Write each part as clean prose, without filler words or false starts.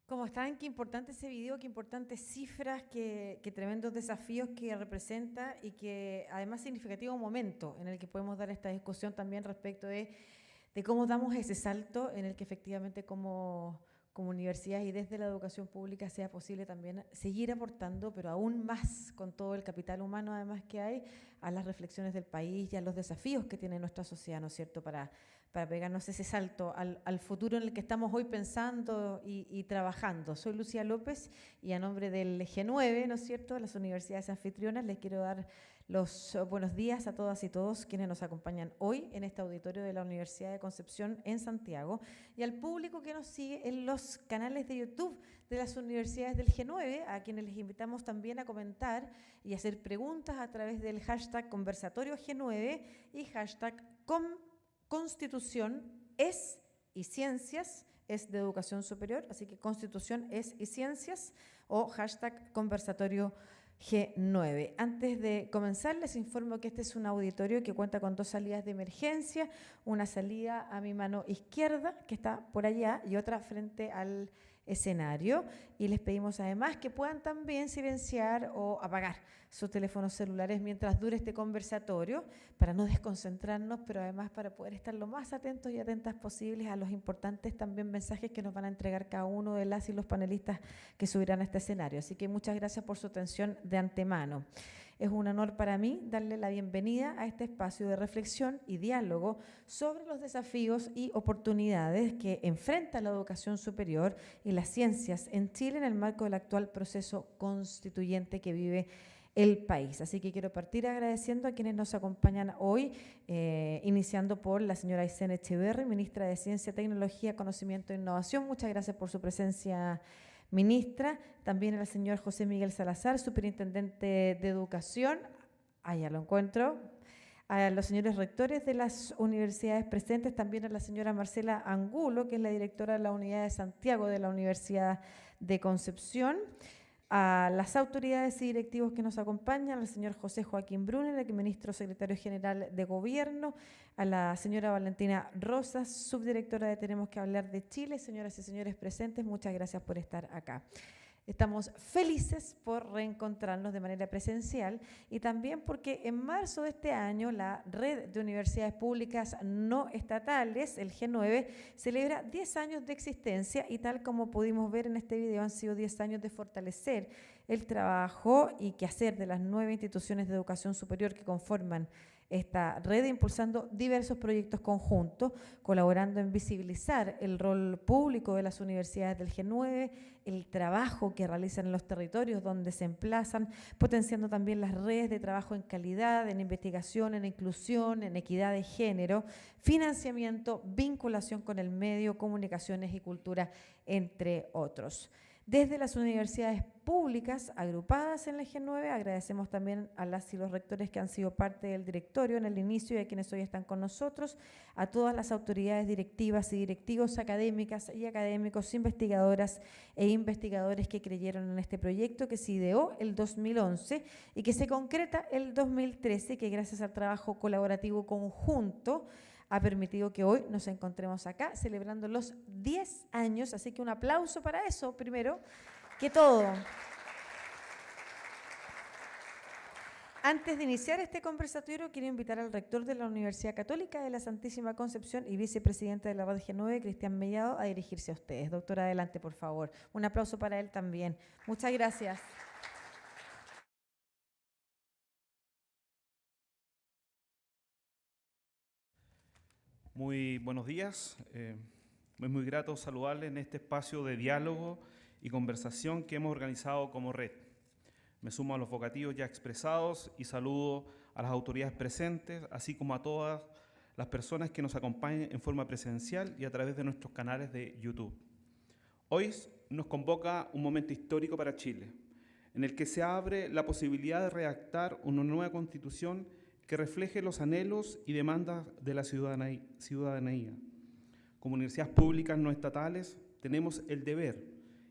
¿Cómo están? Qué importante ese video, qué importantes cifras, qué tremendos desafíos que representa y que además significativo momento en el que podemos dar esta discusión también respecto de cómo damos ese salto en el que efectivamente como universidad y desde la educación pública sea posible también seguir aportando, pero aún más con todo el capital humano además que hay, a las reflexiones del país y a los desafíos que tiene nuestra sociedad, ¿no es cierto?, para pegarnos ese salto al futuro en el que estamos hoy pensando y trabajando. Soy Lucía López y a nombre del G9, ¿no es cierto?, de las universidades anfitrionas, les quiero dar los buenos días a todas y todos quienes nos acompañan hoy en este auditorio de la Universidad de Concepción en Santiago y al público que nos sigue en los canales de YouTube de las universidades del G9, a quienes les invitamos también a comentar y hacer preguntas a través del hashtag conversatorio G9 y hashtag Constitución es y ciencias, es de educación superior, así que Constitución es y ciencias o hashtag conversatorio G9. Antes de comenzar, les informo que este es un auditorio que cuenta con dos salidas de emergencia, una salida a mi mano izquierda, que está por allá, y otra frente al escenario. Y les pedimos además que puedan también silenciar o apagar sus teléfonos celulares mientras dure este conversatorio, para no desconcentrarnos, pero además para poder estar lo más atentos y atentas posibles a los importantes también mensajes que nos van a entregar cada uno de las y los panelistas que subirán a este escenario. Así que muchas gracias por su atención de antemano. Es un honor para mí darle la bienvenida a este espacio de reflexión y diálogo sobre los desafíos y oportunidades que enfrenta la educación superior y las ciencias en Chile en el marco del actual proceso constituyente que vive el país. Así que quiero partir agradeciendo a quienes nos acompañan hoy, iniciando por la señora Aysén Echeverri, ministra de Ciencia, Tecnología, Conocimiento e Innovación. Muchas gracias por su presencia, ministra. También al señor José Miguel Salazar, superintendente de Educación. Ya lo encuentro. A los señores rectores de las universidades presentes, también a la señora Marcela Angulo, que es la directora de la Unidad de Santiago de la Universidad de Concepción, a las autoridades y directivos que nos acompañan, al señor José Joaquín Brunner, el ministro secretario general de Gobierno, a la señora Valentina Rosas, subdirectora de Tenemos que Hablar de Chile. Señoras y señores presentes, muchas gracias por estar acá. Estamos felices por reencontrarnos de manera presencial y también porque en marzo de este año la Red de Universidades Públicas No Estatales, el G9, celebra 10 años de existencia y tal como pudimos ver en este video han sido 10 años de fortalecer el trabajo y quehacer de las 9 instituciones de educación superior que conforman esta red, impulsando diversos proyectos conjuntos, colaborando en visibilizar el rol público de las universidades del G9, el trabajo que realizan en los territorios donde se emplazan, potenciando también las redes de trabajo en calidad, en investigación, en inclusión, en equidad de género, financiamiento, vinculación con el medio, comunicaciones y cultura, entre otros. Desde las universidades públicas agrupadas en la G9, agradecemos también a las y los rectores que han sido parte del directorio en el inicio y a quienes hoy están con nosotros, a todas las autoridades directivas y directivos, académicas y académicos, investigadoras e investigadores que creyeron en este proyecto que se ideó el 2011 y que se concreta el 2013, que gracias al trabajo colaborativo conjunto ha permitido que hoy nos encontremos acá celebrando los 10 años, así que un aplauso para eso primero que todo. Antes de iniciar este conversatorio, quiero invitar al rector de la Universidad Católica de la Santísima Concepción y vicepresidente de la Red G9, Cristian Mellado, a dirigirse a ustedes. Doctor, adelante, por favor. Un aplauso para él también. Muchas gracias. Muy buenos días. Es muy grato saludarles en este espacio de diálogo y conversación que hemos organizado como red. Me sumo a los vocativos ya expresados y saludo a las autoridades presentes, así como a todas las personas que nos acompañan en forma presencial y a través de nuestros canales de YouTube. Hoy nos convoca un momento histórico para Chile, en el que se abre la posibilidad de redactar una nueva constitución que refleje los anhelos y demandas de la ciudadanía. Como universidades públicas no estatales, tenemos el deber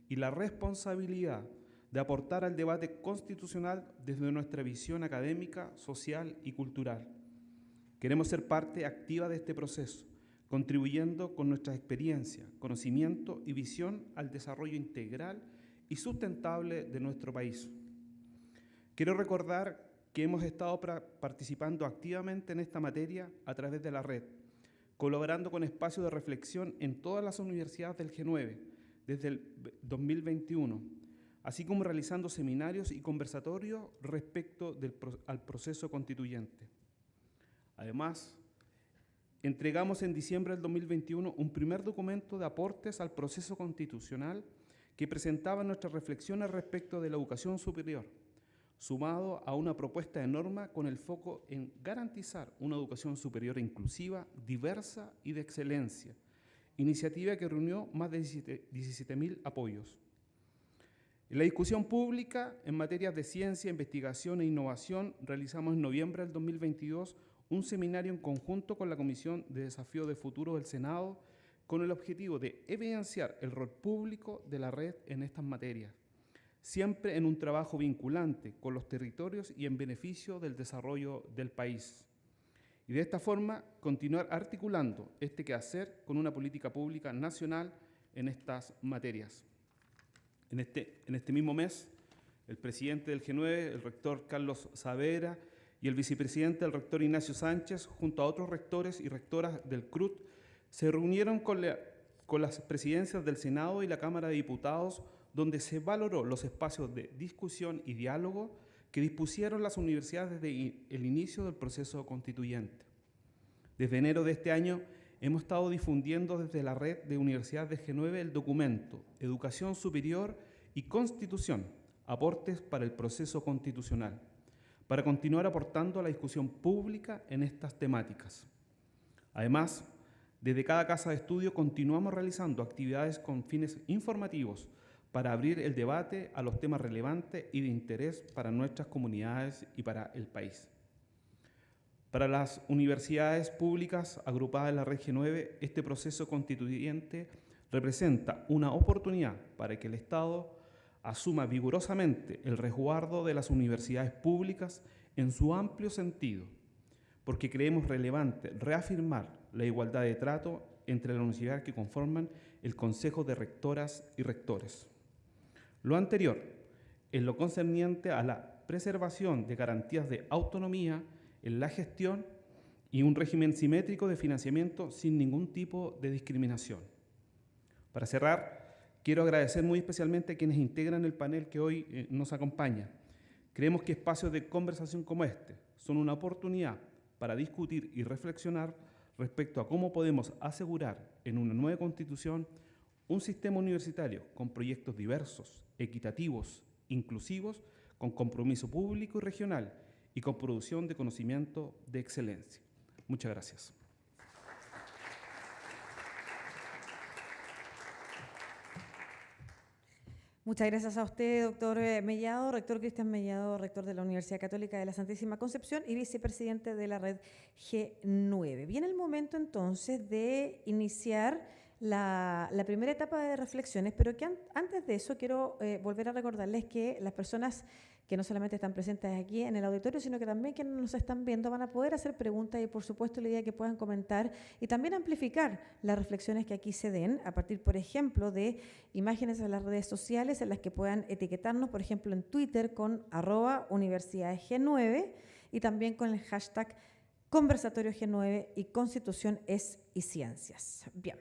y la responsabilidad de aportar al debate constitucional desde nuestra visión académica, social y cultural. Queremos ser parte activa de este proceso, contribuyendo con nuestra experiencia, conocimiento y visión al desarrollo integral y sustentable de nuestro país. Quiero recordar que hemos estado participando activamente en esta materia a través de la red, colaborando con espacios de reflexión en todas las universidades del G9 desde el 2021, así como realizando seminarios y conversatorios respecto al proceso constituyente. Además, entregamos en diciembre del 2021 un primer documento de aportes al proceso constitucional que presentaba nuestras reflexiones respecto de la educación superior, sumado a una propuesta de norma con el foco en garantizar una educación superior inclusiva, diversa y de excelencia, iniciativa que reunió más de 17.000 apoyos. En la discusión pública en materias de ciencia, investigación e innovación, realizamos en noviembre del 2022 un seminario en conjunto con la Comisión de Desafío de Futuro del Senado con el objetivo de evidenciar el rol público de la red en estas materias, siempre en un trabajo vinculante con los territorios y en beneficio del desarrollo del país. Y de esta forma, continuar articulando este quehacer con una política pública nacional en estas materias. En este mismo mes, el presidente del G9, el rector Carlos Saavedra, y el vicepresidente, el rector Ignacio Sánchez, junto a otros rectores y rectoras del CRUT, se reunieron con las presidencias del Senado y la Cámara de Diputados, donde se valoró los espacios de discusión y diálogo que dispusieron las universidades desde el inicio del proceso constituyente. Desde enero de este año hemos estado difundiendo desde la red de universidades de G9 el documento Educación Superior y Constitución, aportes para el proceso constitucional, para continuar aportando a la discusión pública en estas temáticas. Además, desde cada casa de estudio continuamos realizando actividades con fines informativos para abrir el debate a los temas relevantes y de interés para nuestras comunidades y para el país. Para las universidades públicas agrupadas en la red G9, este proceso constituyente representa una oportunidad para que el Estado asuma vigorosamente el resguardo de las universidades públicas en su amplio sentido, porque creemos relevante reafirmar la igualdad de trato entre las universidades que conforman el Consejo de Rectoras y Rectores. Lo anterior, en lo concerniente a la preservación de garantías de autonomía en la gestión y un régimen simétrico de financiamiento sin ningún tipo de discriminación. Para cerrar, quiero agradecer muy especialmente a quienes integran el panel que hoy nos acompaña. Creemos que espacios de conversación como este son una oportunidad para discutir y reflexionar respecto a cómo podemos asegurar en una nueva Constitución un sistema universitario con proyectos diversos, equitativos, inclusivos, con compromiso público y regional y con producción de conocimiento de excelencia. Muchas gracias. Muchas gracias a usted, doctor Mellado, rector Cristian Mellado, rector de la Universidad Católica de la Santísima Concepción y vicepresidente de la red G9. Viene el momento entonces de iniciar la primera etapa de reflexiones, pero que antes de eso quiero volver a recordarles que las personas que no solamente están presentes aquí en el auditorio, sino que también quienes nos están viendo van a poder hacer preguntas y, por supuesto, la idea es que puedan comentar y también amplificar las reflexiones que aquí se den a partir, por ejemplo, de imágenes en las redes sociales en las que puedan etiquetarnos, por ejemplo, en Twitter con @universidadesg9 y también con el hashtag Conversatorio G9 y Constitución es y Ciencias. Bien.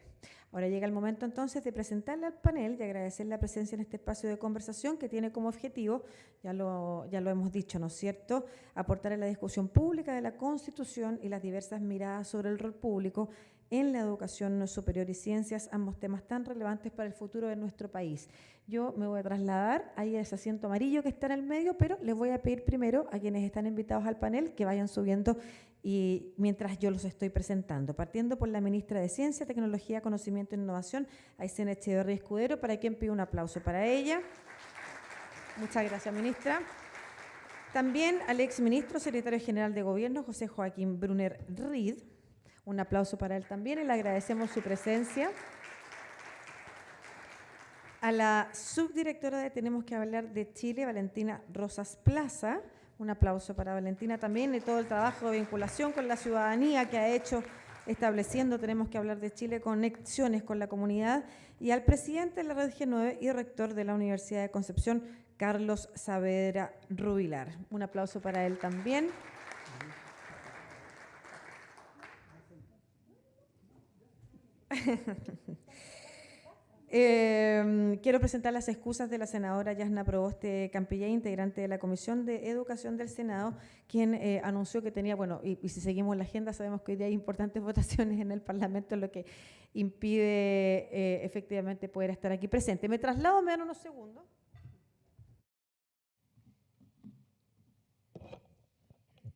Ahora llega el momento entonces de presentarle al panel y agradecer la presencia en este espacio de conversación que tiene como objetivo, ya lo hemos dicho, ¿no es cierto?, aportar a la discusión pública de la Constitución y las diversas miradas sobre el rol público en la educación superior y ciencias, ambos temas tan relevantes para el futuro de nuestro país. Yo me voy a trasladar ahí a ese asiento amarillo que está en el medio, pero les voy a pedir primero a quienes están invitados al panel que vayan subiendo y mientras yo los estoy presentando, partiendo por la ministra de Ciencia, Tecnología, Conocimiento e Innovación, Aysén Echeverría Escudero, para quien pido un aplauso para ella. Muchas gracias, ministra. También al exministro, secretario general de Gobierno, José Joaquín Brunner Reed. Un aplauso para él también y le agradecemos su presencia. A la subdirectora de Tenemos que Hablar de Chile, Valentina Rosas Plaza. Un aplauso para Valentina también y todo el trabajo de vinculación con la ciudadanía que ha hecho estableciendo, tenemos que hablar de Chile, conexiones con la comunidad, y al presidente de la Red G9 y rector de la Universidad de Concepción, Carlos Saavedra Rubilar. Un aplauso para él también. Quiero presentar las excusas de la senadora Yasna Proboste Campillay, integrante de la Comisión de Educación del Senado, quien anunció que tenía, bueno, y si seguimos la agenda, sabemos que hoy día hay importantes votaciones en el Parlamento, lo que impide efectivamente poder estar aquí presente. Me traslado, me dan unos segundos.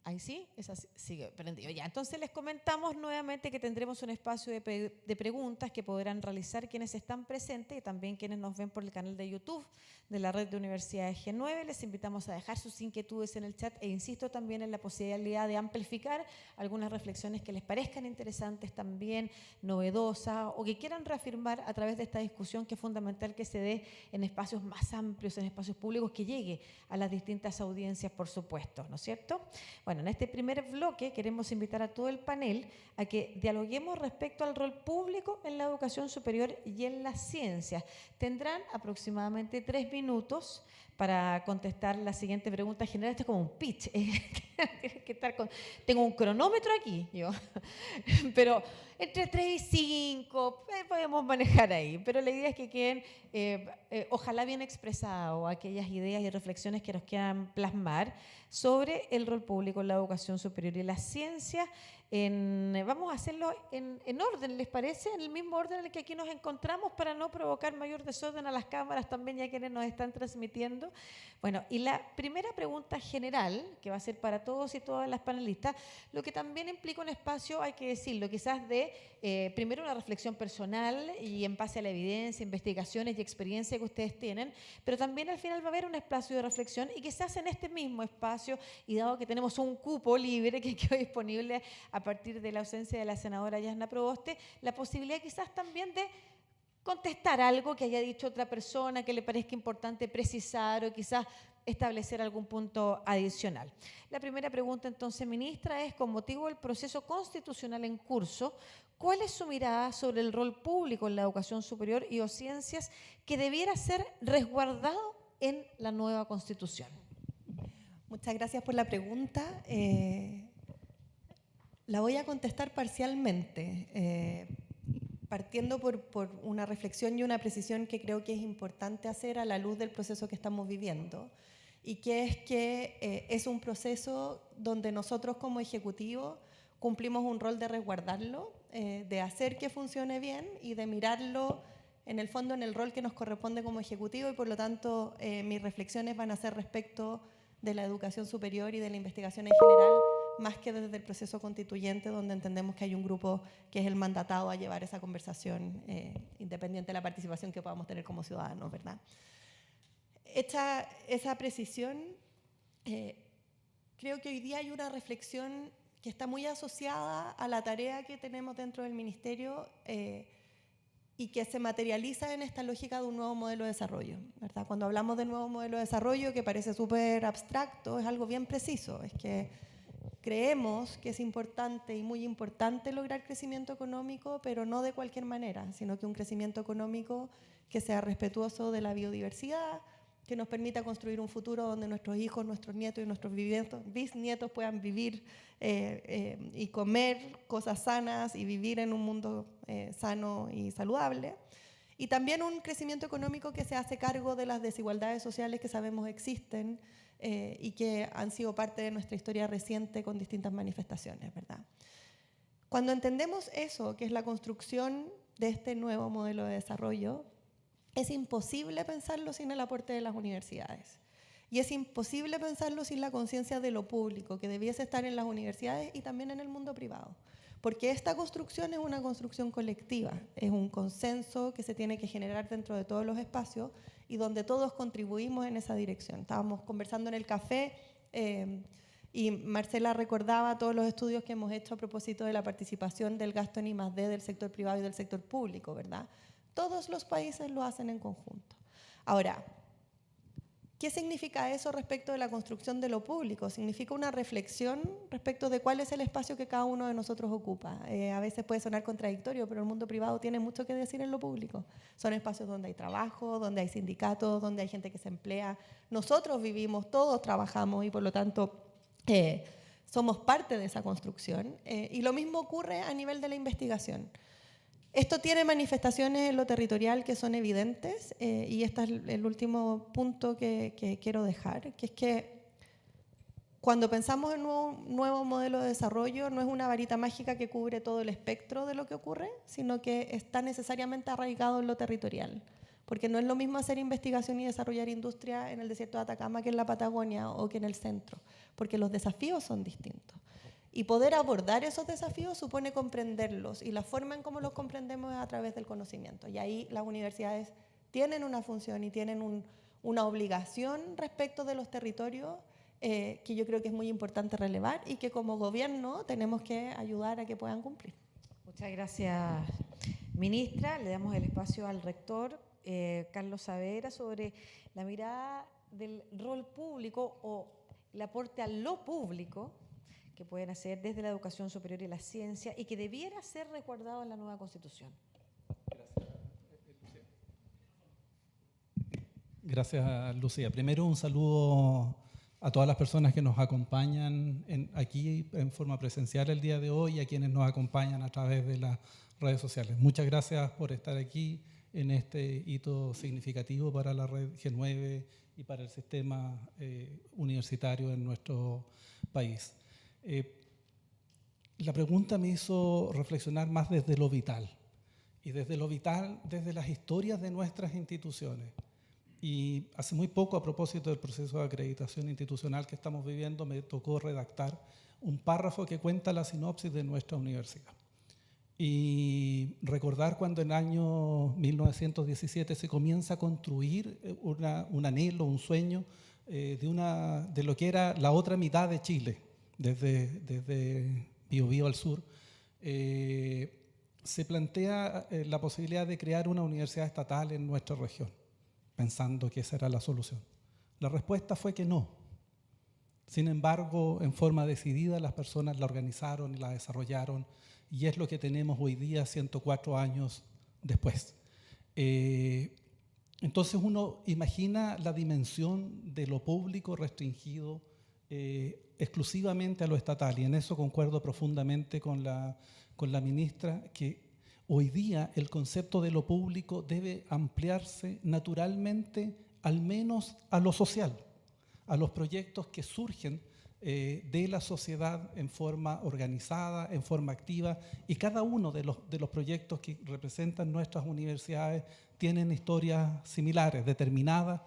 Ahí sí, esa sigue prendido. Ya, entonces les comentamos nuevamente que tendremos un espacio de preguntas que podrán realizar quienes están presentes y también quienes nos ven por el canal de YouTube de la Red de Universidades G9. Les invitamos a dejar sus inquietudes en el chat e insisto también en la posibilidad de amplificar algunas reflexiones que les parezcan interesantes también, novedosas o que quieran reafirmar a través de esta discusión, que es fundamental que se dé en espacios más amplios, en espacios públicos, que llegue a las distintas audiencias, por supuesto, ¿no es cierto? Bueno, en este primer bloque queremos invitar a todo el panel a que dialoguemos respecto al rol público en la educación superior y en las ciencias. Tendrán aproximadamente 3 minutos para contestar la siguiente pregunta general. Esto es como un pitch. Tengo un cronómetro aquí, yo. Pero entre 3 y 5 podemos manejar ahí. Pero la idea es que queden, ojalá bien expresados, aquellas ideas y reflexiones que nos quieran plasmar sobre el rol público en la educación superior y las ciencias. Vamos a hacerlo en orden, ¿les parece? En el mismo orden en el que aquí nos encontramos, para no provocar mayor desorden a las cámaras también, ya quienes nos están transmitiendo. Bueno, y la primera pregunta general, que va a ser para todos y todas las panelistas, lo que también implica un espacio, hay que decirlo, quizás de primero una reflexión personal y en base a la evidencia, investigaciones y experiencia que ustedes tienen, pero también al final va a haber un espacio de reflexión y quizás en este mismo espacio, y dado que tenemos un cupo libre que quedó disponible a partir de la ausencia de la senadora Yasna Proboste, la posibilidad quizás también de contestar algo que haya dicho otra persona que le parezca importante precisar o quizás establecer algún punto adicional. La primera pregunta entonces, ministra, es: con motivo del proceso constitucional en curso, ¿cuál es su mirada sobre el rol público en la educación superior y o ciencias que debiera ser resguardado en la nueva Constitución? Muchas gracias por la pregunta. La voy a contestar parcialmente, partiendo por una reflexión y una precisión que creo que es importante hacer a la luz del proceso que estamos viviendo, y que es que es un proceso donde nosotros como Ejecutivo cumplimos un rol de resguardarlo, de hacer que funcione bien y de mirarlo en el fondo en el rol que nos corresponde como Ejecutivo, y por lo tanto mis reflexiones van a ser respecto de la educación superior y de la investigación en general, más que desde el proceso constituyente, donde entendemos que hay un grupo que es el mandatado a llevar esa conversación, independiente de la participación que podamos tener como ciudadanos, ¿verdad? Hecha esa precisión, creo que hoy día hay una reflexión que está muy asociada a la tarea que tenemos dentro del Ministerio, y que se materializa en esta lógica de un nuevo modelo de desarrollo, ¿verdad? Cuando hablamos de nuevo modelo de desarrollo, que parece súper abstracto, es algo bien preciso. Es que creemos que es importante y muy importante lograr crecimiento económico, pero no de cualquier manera, sino que un crecimiento económico que sea respetuoso de la biodiversidad, que nos permita construir un futuro donde nuestros hijos, nuestros nietos y nuestros bisnietos puedan vivir y comer cosas sanas y vivir en un mundo sano y saludable. Y también un crecimiento económico que se hace cargo de las desigualdades sociales que sabemos existen y que han sido parte de nuestra historia reciente con distintas manifestaciones, ¿verdad? Cuando entendemos eso, que es la construcción de este nuevo modelo de desarrollo, es imposible pensarlo sin el aporte de las universidades. Y es imposible pensarlo sin la conciencia de lo público, que debiese estar en las universidades y también en el mundo privado. Porque esta construcción es una construcción colectiva, es un consenso que se tiene que generar dentro de todos los espacios y donde todos contribuimos en esa dirección. Estábamos conversando en el café y Marcela recordaba todos los estudios que hemos hecho a propósito de la participación del gasto en I+D del sector privado y del sector público, ¿verdad? Todos los países lo hacen en conjunto. Ahora, ¿qué significa eso respecto de la construcción de lo público? Significa una reflexión respecto de cuál es el espacio que cada uno de nosotros ocupa. A veces puede sonar contradictorio, pero el mundo privado tiene mucho que decir en lo público. Son espacios donde hay trabajo, donde hay sindicatos, donde hay gente que se emplea. Nosotros vivimos, todos trabajamos y por lo tanto somos parte de esa construcción. Y lo mismo ocurre a nivel de la investigación. Esto tiene manifestaciones en lo territorial que son evidentes y este es el último punto que quiero dejar, que es que cuando pensamos en un nuevo modelo de desarrollo no es una varita mágica que cubre todo el espectro de lo que ocurre, sino que está necesariamente arraigado en lo territorial. Porque no es lo mismo hacer investigación y desarrollar industria en el desierto de Atacama que en la Patagonia o que en el centro, porque los desafíos son distintos. Y poder abordar esos desafíos supone comprenderlos, y la forma en cómo los comprendemos es a través del conocimiento. Y ahí las universidades tienen una función y tienen una obligación respecto de los territorios que yo creo que es muy importante relevar y que como gobierno tenemos que ayudar a que puedan cumplir. Muchas gracias, ministra. Le damos el espacio al rector, Carlos Saavedra, sobre la mirada del rol público o el aporte a lo público que pueden hacer desde la educación superior y la ciencia y que debiera ser resguardado en la nueva Constitución. Gracias, Lucía. Primero, un saludo a todas las personas que nos acompañan aquí en forma presencial el día de hoy y a quienes nos acompañan a través de las redes sociales. Muchas gracias por estar aquí en este hito significativo para la red G9 y para el sistema universitario en nuestro país. La pregunta me hizo reflexionar más desde lo vital, y desde lo vital, desde las historias de nuestras instituciones. Y hace muy poco, a propósito del proceso de acreditación institucional que estamos viviendo, me tocó redactar un párrafo que cuenta la sinopsis de nuestra universidad. Y recordar cuando en el año 1917 se comienza a construir un anhelo, un sueño de lo que era la otra mitad de Chile, desde Biobío al sur, se plantea la posibilidad de crear una universidad estatal en nuestra región, pensando que esa era la solución. La respuesta fue que no. Sin embargo, en forma decidida, las personas la organizaron y la desarrollaron, y es lo que tenemos hoy día, 104 años después. Entonces uno imagina la dimensión de lo público restringido exclusivamente a lo estatal, y en eso concuerdo profundamente con la ministra, que hoy día el concepto de lo público debe ampliarse naturalmente al menos a lo social, a los proyectos que surgen de la sociedad en forma organizada, en forma activa, y cada uno de los proyectos que representan nuestras universidades tienen historias similares, determinadas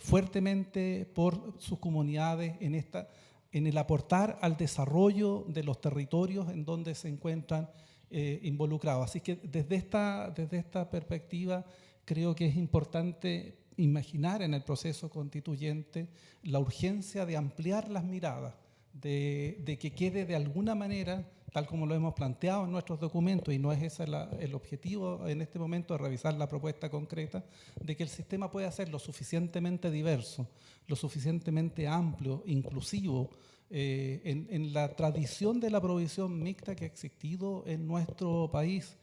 fuertemente por sus comunidades en el aportar al desarrollo de los territorios en donde se encuentran involucrados. Así que desde esta perspectiva creo que es importante imaginar en el proceso constituyente la urgencia de ampliar las miradas, de que quede de alguna manera, tal como lo hemos planteado en nuestros documentos, y no es ese el objetivo en este momento de revisar la propuesta concreta, de que el sistema pueda ser lo suficientemente diverso, lo suficientemente amplio, inclusivo, en la tradición de la provisión mixta que ha existido en nuestro país,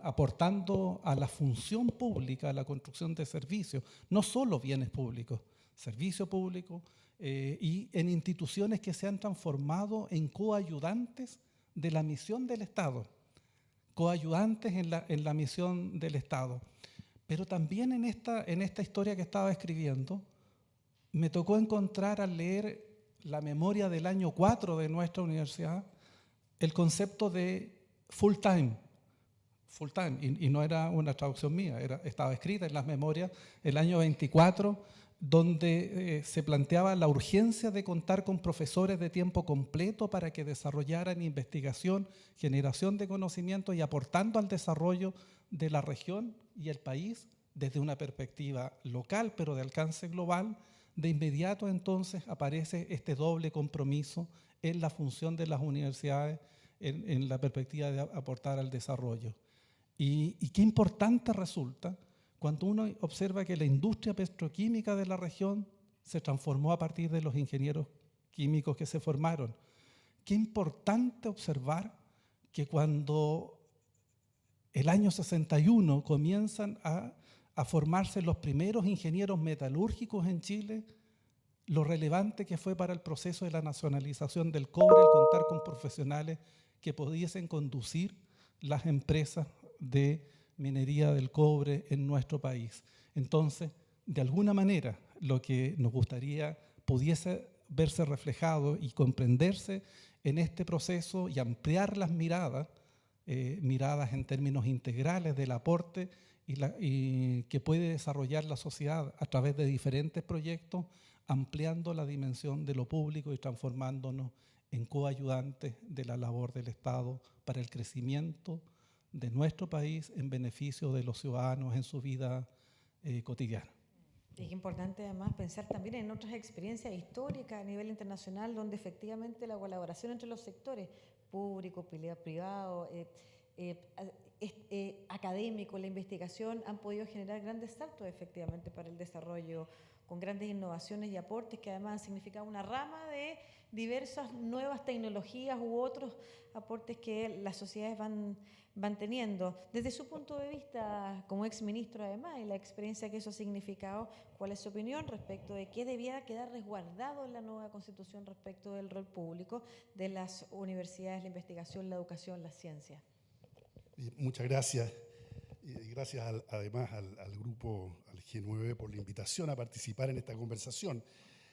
aportando a la función pública, a la construcción de servicios, no solo bienes públicos, servicio público, y en instituciones que se han transformado en coayudantes de la misión del Estado, coayudantes en la misión del Estado. Pero también en esta historia que estaba escribiendo, me tocó encontrar al leer la memoria del año 4 de nuestra universidad, el concepto de full time, y no era una traducción mía, estaba escrita en las memorias, el año 24, donde se planteaba la urgencia de contar con profesores de tiempo completo para que desarrollaran investigación, generación de conocimiento y aportando al desarrollo de la región y el país desde una perspectiva local, pero de alcance global. De inmediato entonces aparece este doble compromiso en la función de las universidades en la perspectiva de aportar al desarrollo. Y qué importante resulta cuando uno observa que la industria petroquímica de la región se transformó a partir de los ingenieros químicos que se formaron. Qué importante observar que cuando el año 61 comienzan a formarse los primeros ingenieros metalúrgicos en Chile, lo relevante que fue para el proceso de la nacionalización del cobre el contar con profesionales que pudiesen conducir las empresas de minería del cobre en nuestro país. Entonces, de alguna manera, lo que nos gustaría pudiese verse reflejado y comprenderse en este proceso y ampliar las miradas en términos integrales del aporte y que puede desarrollar la sociedad a través de diferentes proyectos, ampliando la dimensión de lo público y transformándonos en coayudantes de la labor del Estado para el crecimiento de nuestro país en beneficio de los ciudadanos en su vida cotidiana. Y es importante además pensar también en otras experiencias históricas a nivel internacional donde efectivamente la colaboración entre los sectores público, privado, académico, la investigación han podido generar grandes saltos efectivamente para el desarrollo con grandes innovaciones y aportes que además han significado una rama de diversas nuevas tecnologías u otros aportes que las sociedades van teniendo. Desde su punto de vista como exministro además y la experiencia que eso ha significado, ¿cuál es su opinión respecto de qué debía quedar resguardado en la nueva Constitución respecto del rol público de las universidades, la investigación, la educación, la ciencia? Muchas gracias. Y gracias además al grupo, al G9, por la invitación a participar en esta conversación,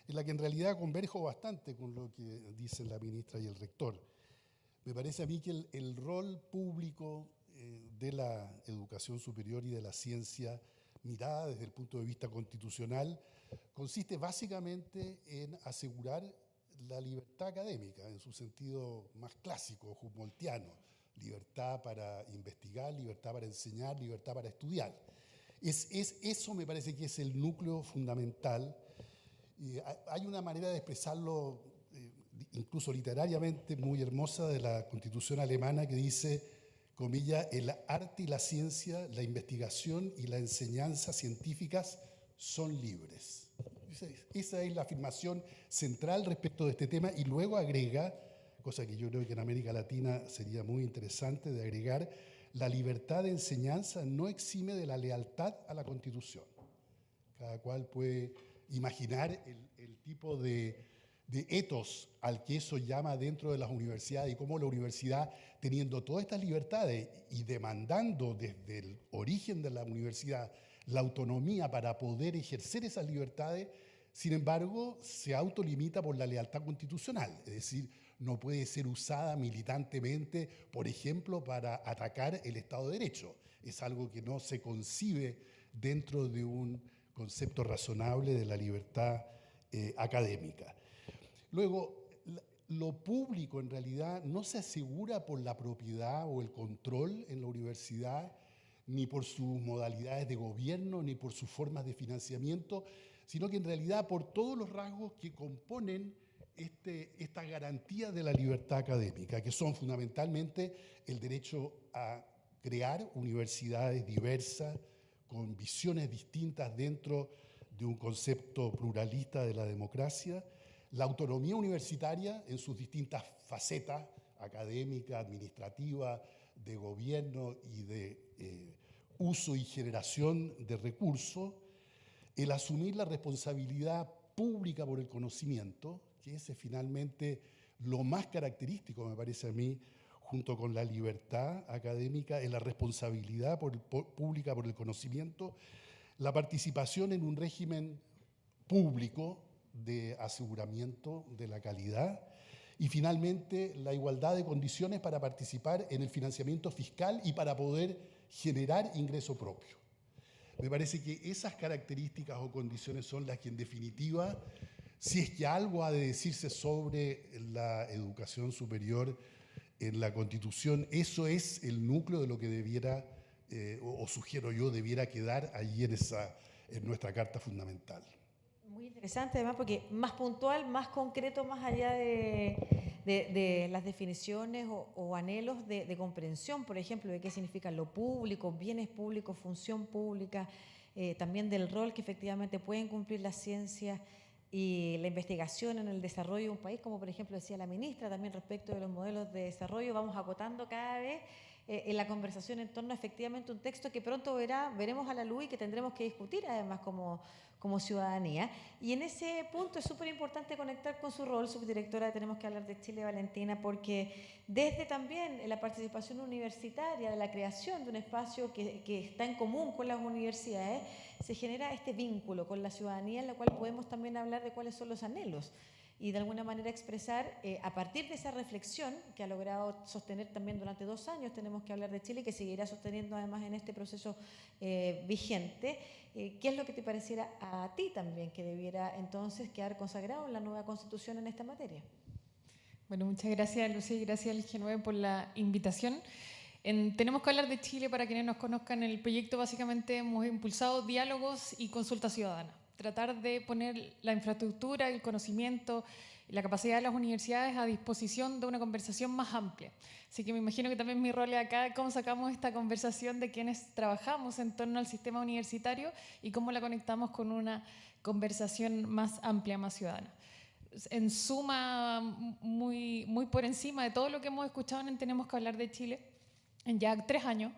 en la que en realidad converjo bastante con lo que dicen la ministra y el rector. Me parece a mí que el rol público de la educación superior y de la ciencia, mirada desde el punto de vista constitucional, consiste básicamente en asegurar la libertad académica, en su sentido más clásico, humboldtiano. Libertad para investigar, libertad para enseñar, libertad para estudiar. Eso me parece que es el núcleo fundamental. Hay una manera de expresarlo, incluso literariamente, muy hermosa de la Constitución alemana que dice, comilla, el arte y la ciencia, la investigación y la enseñanza científicas son libres. Esa es la afirmación central respecto de este tema y luego agrega, cosa que yo creo que en América Latina sería muy interesante de agregar, la libertad de enseñanza no exime de la lealtad a la Constitución. Cada cual puede imaginar el tipo de etos al que eso llama dentro de las universidades y cómo la universidad, teniendo todas estas libertades y demandando desde el origen de la universidad la autonomía para poder ejercer esas libertades, sin embargo, se autolimita por la lealtad constitucional, es decir, no puede ser usada militantemente, por ejemplo, para atacar el Estado de Derecho. Es algo que no se concibe dentro de un concepto razonable de la libertad académica. Luego, lo público en realidad no se asegura por la propiedad o el control en la universidad, ni por sus modalidades de gobierno, ni por sus formas de financiamiento, sino que en realidad por todos los rasgos que componen esta garantía de la libertad académica, que son fundamentalmente el derecho a crear universidades diversas, con visiones distintas dentro de un concepto pluralista de la democracia, la autonomía universitaria en sus distintas facetas, académica, administrativa, de gobierno y de uso y generación de recursos, el asumir la responsabilidad pública por el conocimiento, que ese es finalmente lo más característico, me parece a mí, junto con la libertad académica, es la responsabilidad pública por el conocimiento, la participación en un régimen público de aseguramiento de la calidad y finalmente la igualdad de condiciones para participar en el financiamiento fiscal y para poder generar ingreso propio. Me parece que esas características o condiciones son las que en definitiva, si es que algo ha de decirse sobre la educación superior en la Constitución, eso es el núcleo de lo que debiera, o sugiero yo, debiera quedar allí en nuestra Carta Fundamental. Muy interesante además porque más puntual, más concreto, más allá de las definiciones o anhelos de comprensión, por ejemplo, de qué significa lo público, bienes públicos, función pública, también del rol que efectivamente pueden cumplir las ciencias y la investigación en el desarrollo de un país, como por ejemplo decía la ministra, también respecto de los modelos de desarrollo, vamos acotando cada vez en la conversación en torno a efectivamente un texto que pronto veremos a la luz y que tendremos que discutir además como ciudadanía. Y en ese punto es súper importante conectar con su rol, subdirectora de Tenemos que Hablar de Chile, Valentina, porque desde también la participación universitaria, de la creación de un espacio que está en común con las universidades, se genera este vínculo con la ciudadanía en la cual podemos también hablar de cuáles son los anhelos y de alguna manera expresar a partir de esa reflexión que ha logrado sostener también durante 2 años Tenemos que Hablar de Chile, que seguirá sosteniendo además en este proceso vigente. ¿Qué es lo que te pareciera a ti también que debiera entonces quedar consagrado en la nueva Constitución en esta materia? Bueno, muchas gracias, Lucía, y gracias al G9 por la invitación. Tenemos que Hablar de Chile, para quienes nos conozcan, en el proyecto básicamente hemos impulsado diálogos y consulta ciudadana. Tratar de poner la infraestructura, el conocimiento y la capacidad de las universidades a disposición de una conversación más amplia. Así que me imagino que también mi rol es acá, cómo sacamos esta conversación de quienes trabajamos en torno al sistema universitario y cómo la conectamos con una conversación más amplia, más ciudadana. En suma, muy por encima de todo lo que hemos escuchado en Tenemos que Hablar de Chile, en ya 3 años,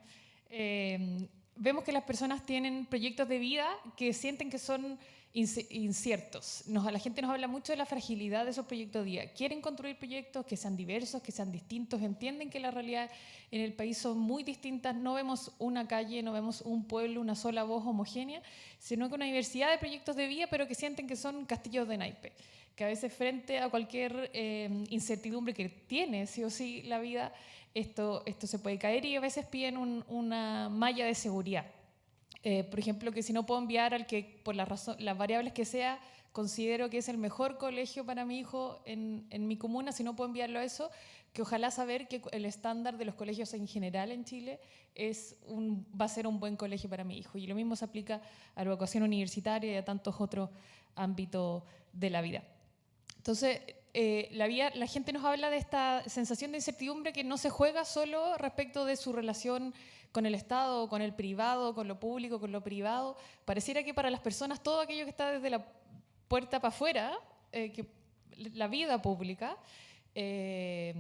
vemos que las personas tienen proyectos de vida que sienten que son inciertos. La gente nos habla mucho de la fragilidad de esos proyectos de vida. Quieren construir proyectos que sean diversos, que sean distintos, entienden que la realidad en el país son muy distintas, no vemos una calle, no vemos un pueblo, una sola voz homogénea, sino que una diversidad de proyectos de vida, pero que sienten que son castillos de naipe, que a veces frente a cualquier incertidumbre que tiene sí o sí la vida, esto se puede caer, y a veces piden una malla de seguridad. Por ejemplo, que si no puedo enviar al que, por las variables que sea, considero que es el mejor colegio para mi hijo en mi comuna, si no puedo enviarlo a eso, que ojalá saber que el estándar de los colegios en general en Chile va a ser un buen colegio para mi hijo. Y lo mismo se aplica a la educación universitaria y a tantos otros ámbitos de la vida. Entonces, la gente nos habla de esta sensación de incertidumbre que no se juega solo respecto de su relación con el Estado, con el privado, con lo público, con lo privado. Pareciera que para las personas todo aquello que está desde la puerta para afuera, que la vida pública, es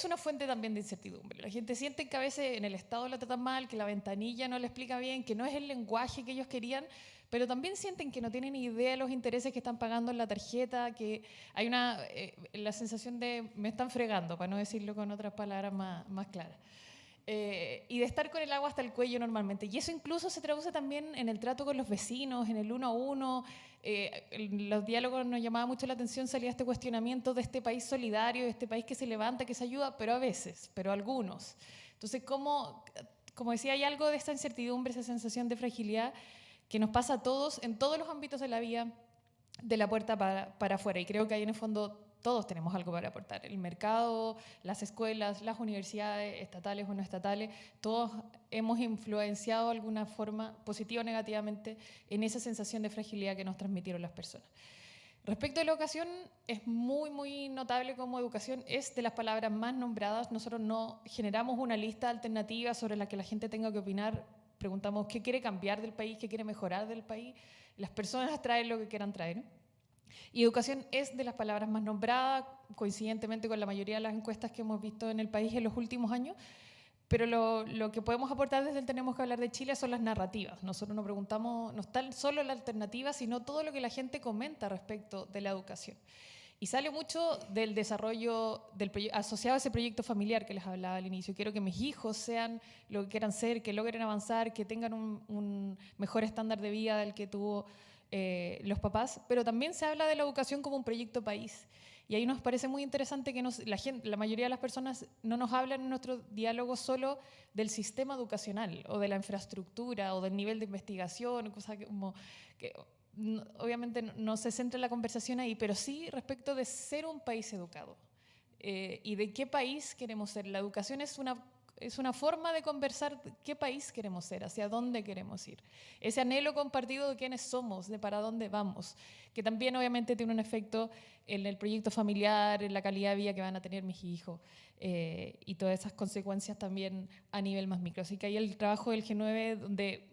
una fuente también de incertidumbre. La gente siente que a veces en el Estado la tratan mal, que la ventanilla no le explica bien, que no es el lenguaje que ellos querían, pero también sienten que no tienen ni idea de los intereses que están pagando en la tarjeta, que hay la sensación de me están fregando, para no decirlo con otras palabras más claras. Y de estar con el agua hasta el cuello normalmente. Y eso incluso se traduce también en el trato con los vecinos, en el 1 a 1. En los diálogos nos llamaba mucho la atención, salía este cuestionamiento de este país solidario, de este país que se levanta, que se ayuda, pero a veces, pero algunos. Entonces, como decía, hay algo de esta incertidumbre, esa sensación de fragilidad que nos pasa a todos, en todos los ámbitos de la vida, de la puerta para afuera. Y creo que ahí en el fondo todos tenemos algo para aportar. El mercado, las escuelas, las universidades, estatales o no estatales, todos hemos influenciado de alguna forma, positiva o negativamente, en esa sensación de fragilidad que nos transmitieron las personas. Respecto a la educación, es muy notable cómo educación es de las palabras más nombradas. Nosotros no generamos una lista alternativa sobre la que la gente tenga que opinar. Preguntamos qué quiere cambiar del país, qué quiere mejorar del país. Las personas traen lo que quieran traer, ¿no? Y educación es de las palabras más nombradas, coincidentemente con la mayoría de las encuestas que hemos visto en el país en los últimos años, pero lo que podemos aportar desde el Tenemos que Hablar de Chile son las narrativas. Nosotros nos preguntamos, no está solo la alternativa, sino todo lo que la gente comenta respecto de la educación. Y sale mucho del desarrollo asociado a ese proyecto familiar que les hablaba al inicio. Quiero que mis hijos sean lo que quieran ser, que logren avanzar, que tengan un mejor estándar de vida del que tuvo los papás, pero también se habla de la educación como un proyecto país. Y ahí nos parece muy interesante que la mayoría de las personas no nos hablan en nuestro diálogo solo del sistema educacional o de la infraestructura o del nivel de investigación, cosas que obviamente no se centra la conversación ahí, pero sí respecto de ser un país educado y de qué país queremos ser. La educación es una forma de conversar qué país queremos ser, hacia dónde queremos ir. Ese anhelo compartido de quiénes somos, de para dónde vamos, que también obviamente tiene un efecto en el proyecto familiar, en la calidad de vida que van a tener mis hijos y todas esas consecuencias también a nivel más micro. Así que ahí el trabajo del G9 donde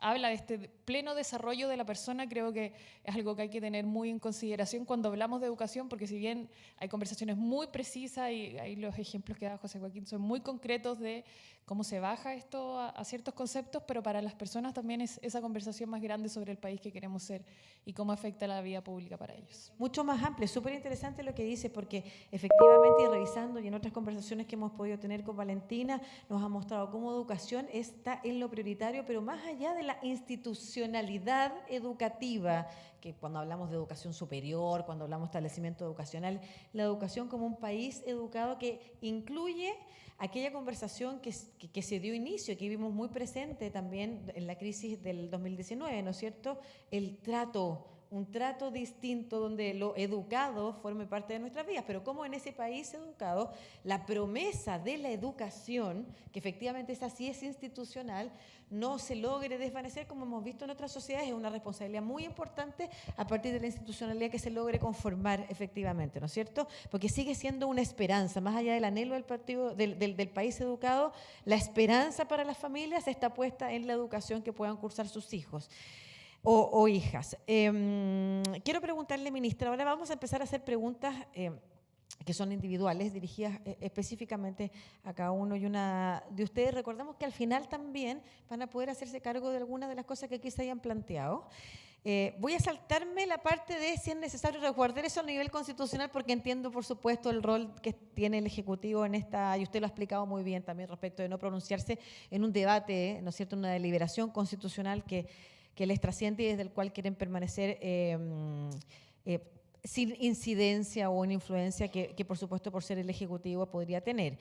habla de este pleno desarrollo de la persona creo que es algo que hay que tener muy en consideración cuando hablamos de educación, porque si bien hay conversaciones muy precisas y ahí los ejemplos que da José Joaquín son muy concretos de cómo se baja esto a ciertos conceptos, pero para las personas también es esa conversación más grande sobre el país que queremos ser y cómo afecta la vida pública para ellos. Mucho más amplio, súper interesante lo que dice, porque efectivamente, y revisando y en otras conversaciones que hemos podido tener con Valentina, nos ha mostrado cómo educación está en lo prioritario, pero más allá de la institucionalidad educativa, que cuando hablamos de educación superior, cuando hablamos de establecimiento educacional, la educación como un país educado que incluye aquella conversación que se dio inicio, que vimos muy presente también en la crisis del 2019, ¿no es cierto? El trato, un trato distinto donde lo educado forme parte de nuestras vidas, pero como en ese país educado, la promesa de la educación, que efectivamente es así, es institucional, no se logre desvanecer como hemos visto en otras sociedades, es una responsabilidad muy importante a partir de la institucionalidad que se logre conformar efectivamente, ¿no es cierto? Porque sigue siendo una esperanza, más allá del anhelo del país educado, la esperanza para las familias está puesta en la educación que puedan cursar sus hijos o hijas. Quiero preguntarle, ministra, ahora vamos a empezar a hacer preguntas que son individuales, dirigidas específicamente a cada uno y una de ustedes. Recordamos que al final también van a poder hacerse cargo de algunas de las cosas que aquí se hayan planteado. Voy a saltarme la parte de si es necesario resguardar eso a nivel constitucional, porque entiendo, por supuesto, el rol que tiene el Ejecutivo en esta, y usted lo ha explicado muy bien también respecto de no pronunciarse en un debate, ¿no es cierto?, una deliberación constitucional que les trasciende y desde el cual quieren permanecer sin incidencia o en influencia que, por supuesto, por ser el Ejecutivo podría tener.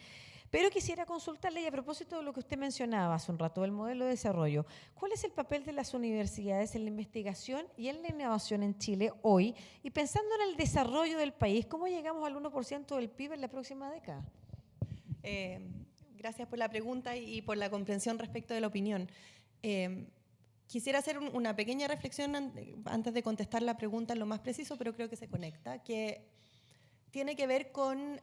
Pero quisiera consultarle, y a propósito de lo que usted mencionaba hace un rato, del modelo de desarrollo, ¿cuál es el papel de las universidades en la investigación y en la innovación en Chile hoy? Y pensando en el desarrollo del país, ¿cómo llegamos al 1% del PIB en la próxima década? Gracias por la pregunta y por la comprensión respecto de la opinión. Quisiera hacer una pequeña reflexión antes de contestar la pregunta en lo más preciso, pero creo que se conecta, que tiene que ver con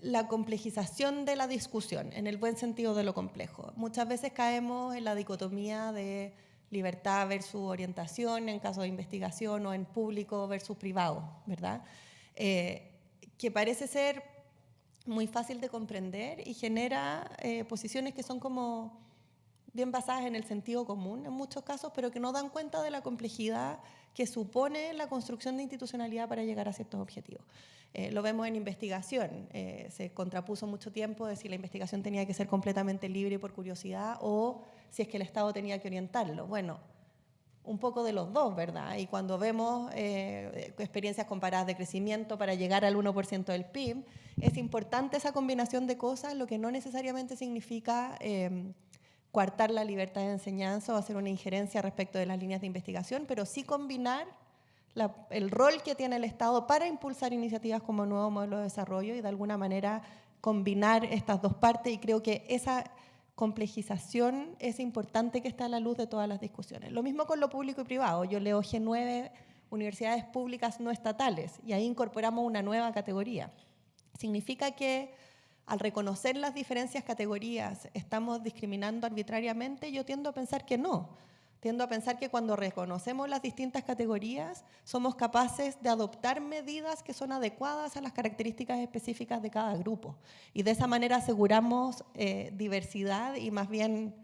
la complejización de la discusión, en el buen sentido de lo complejo. Muchas veces caemos en la dicotomía de libertad versus orientación en caso de investigación o en público versus privado, ¿verdad? Que parece ser muy fácil de comprender y genera posiciones que son como bien basadas en el sentido común en muchos casos, pero que no dan cuenta de la complejidad que supone la construcción de institucionalidad para llegar a ciertos objetivos. Lo vemos en investigación. Se contrapuso mucho tiempo de si la investigación tenía que ser completamente libre y por curiosidad o si es que el Estado tenía que orientarlo. Bueno, un poco de los dos, ¿verdad? Y cuando vemos experiencias comparadas de crecimiento para llegar al 1% del PIB, es importante esa combinación de cosas, lo que no necesariamente significa coartar la libertad de enseñanza o hacer una injerencia respecto de las líneas de investigación, pero sí combinar el rol que tiene el Estado para impulsar iniciativas como nuevo modelo de desarrollo y de alguna manera combinar estas dos partes, y creo que esa complejización es importante que esté a la luz de todas las discusiones. Lo mismo con lo público y privado. Yo leo G9, universidades públicas no estatales, y ahí incorporamos una nueva categoría. Significa que al reconocer las diferentes categorías, ¿estamos discriminando arbitrariamente? Yo tiendo a pensar que no. Tiendo a pensar que cuando reconocemos las distintas categorías, somos capaces de adoptar medidas que son adecuadas a las características específicas de cada grupo. Y de esa manera aseguramos diversidad y más bien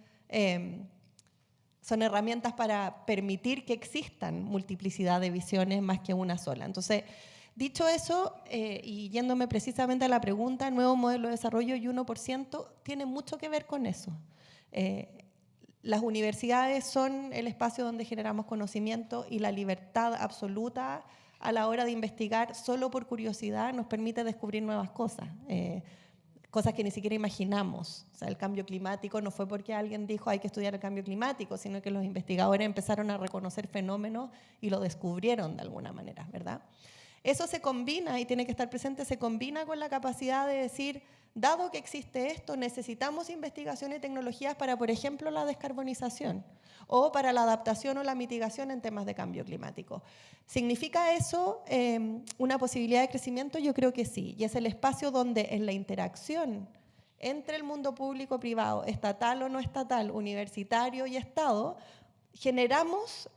son herramientas para permitir que existan multiplicidad de visiones más que una sola. Entonces, dicho eso, y yéndome precisamente a la pregunta, el nuevo modelo de desarrollo y 1% tiene mucho que ver con eso. Las universidades son el espacio donde generamos conocimiento y la libertad absoluta a la hora de investigar solo por curiosidad nos permite descubrir nuevas cosas, cosas que ni siquiera imaginamos. O sea, el cambio climático no fue porque alguien dijo hay que estudiar el cambio climático, sino que los investigadores empezaron a reconocer fenómenos y lo descubrieron de alguna manera, ¿verdad? Eso se combina, y tiene que estar presente, se combina con la capacidad de decir, dado que existe esto, necesitamos investigación y tecnologías para, por ejemplo, la descarbonización o para la adaptación o la mitigación en temas de cambio climático. ¿Significa eso una posibilidad de crecimiento? Yo creo que sí, y es el espacio donde en la interacción entre el mundo público-privado, estatal o no estatal, universitario y Estado, generamos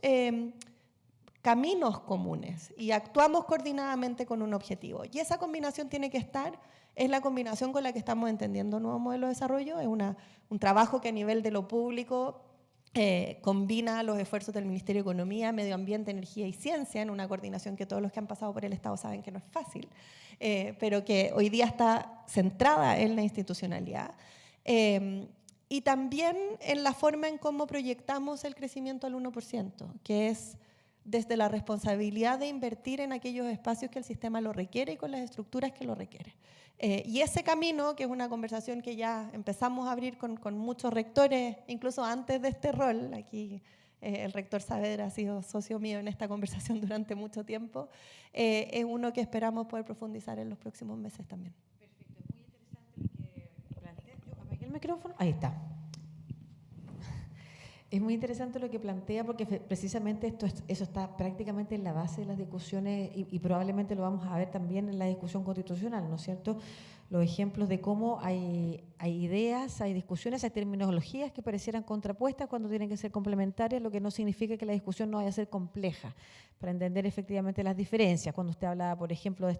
caminos comunes y actuamos coordinadamente con un objetivo. Y esa combinación tiene que estar, es la combinación con la que estamos entendiendo el nuevo modelo de desarrollo, es un trabajo que a nivel de lo público combina los esfuerzos del Ministerio de Economía, Medio Ambiente, Energía y Ciencia en una coordinación que todos los que han pasado por el Estado saben que no es fácil, pero que hoy día está centrada en la institucionalidad. Y también en la forma en cómo proyectamos el crecimiento al 1%, que es desde la responsabilidad de invertir en aquellos espacios que el sistema lo requiere y con las estructuras que lo requiere. Y ese camino, que es una conversación que ya empezamos a abrir con muchos rectores, incluso antes de este rol, aquí el rector Saavedra ha sido socio mío en esta conversación durante mucho tiempo, es uno que esperamos poder profundizar en los próximos meses también. Perfecto, muy interesante lo que plantea. Yo apagué el micrófono, ahí está. Es muy interesante lo que plantea porque precisamente eso está prácticamente en la base de las discusiones y probablemente lo vamos a ver también en la discusión constitucional, ¿no es cierto? Los ejemplos de cómo hay ideas, hay discusiones, hay terminologías que parecieran contrapuestas cuando tienen que ser complementarias, lo que no significa que la discusión no vaya a ser compleja para entender efectivamente las diferencias. Cuando usted hablaba, por ejemplo, de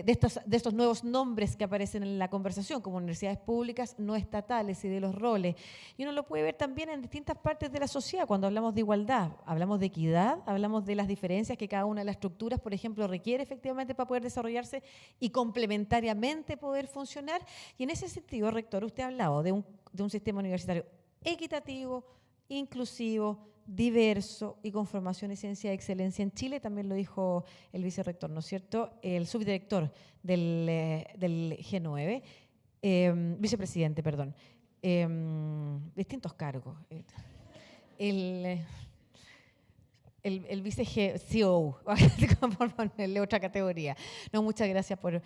estos nuevos nombres que aparecen en la conversación, como universidades públicas no estatales y de los roles. Y uno lo puede ver también en distintas partes de la sociedad. Cuando hablamos de igualdad, hablamos de equidad, hablamos de las diferencias que cada una de las estructuras, por ejemplo, requiere efectivamente para poder desarrollarse y complementariamente poder funcionar. Y en ese sentido, rector, usted ha hablado de un sistema universitario equitativo, inclusivo, diverso y con formación y ciencia de excelencia en Chile, también lo dijo el vicerrector, ¿no es cierto? El subdirector del G9, vicepresidente, perdón, distintos cargos. El vice-CEO, por ponerle otra categoría. No, muchas gracias por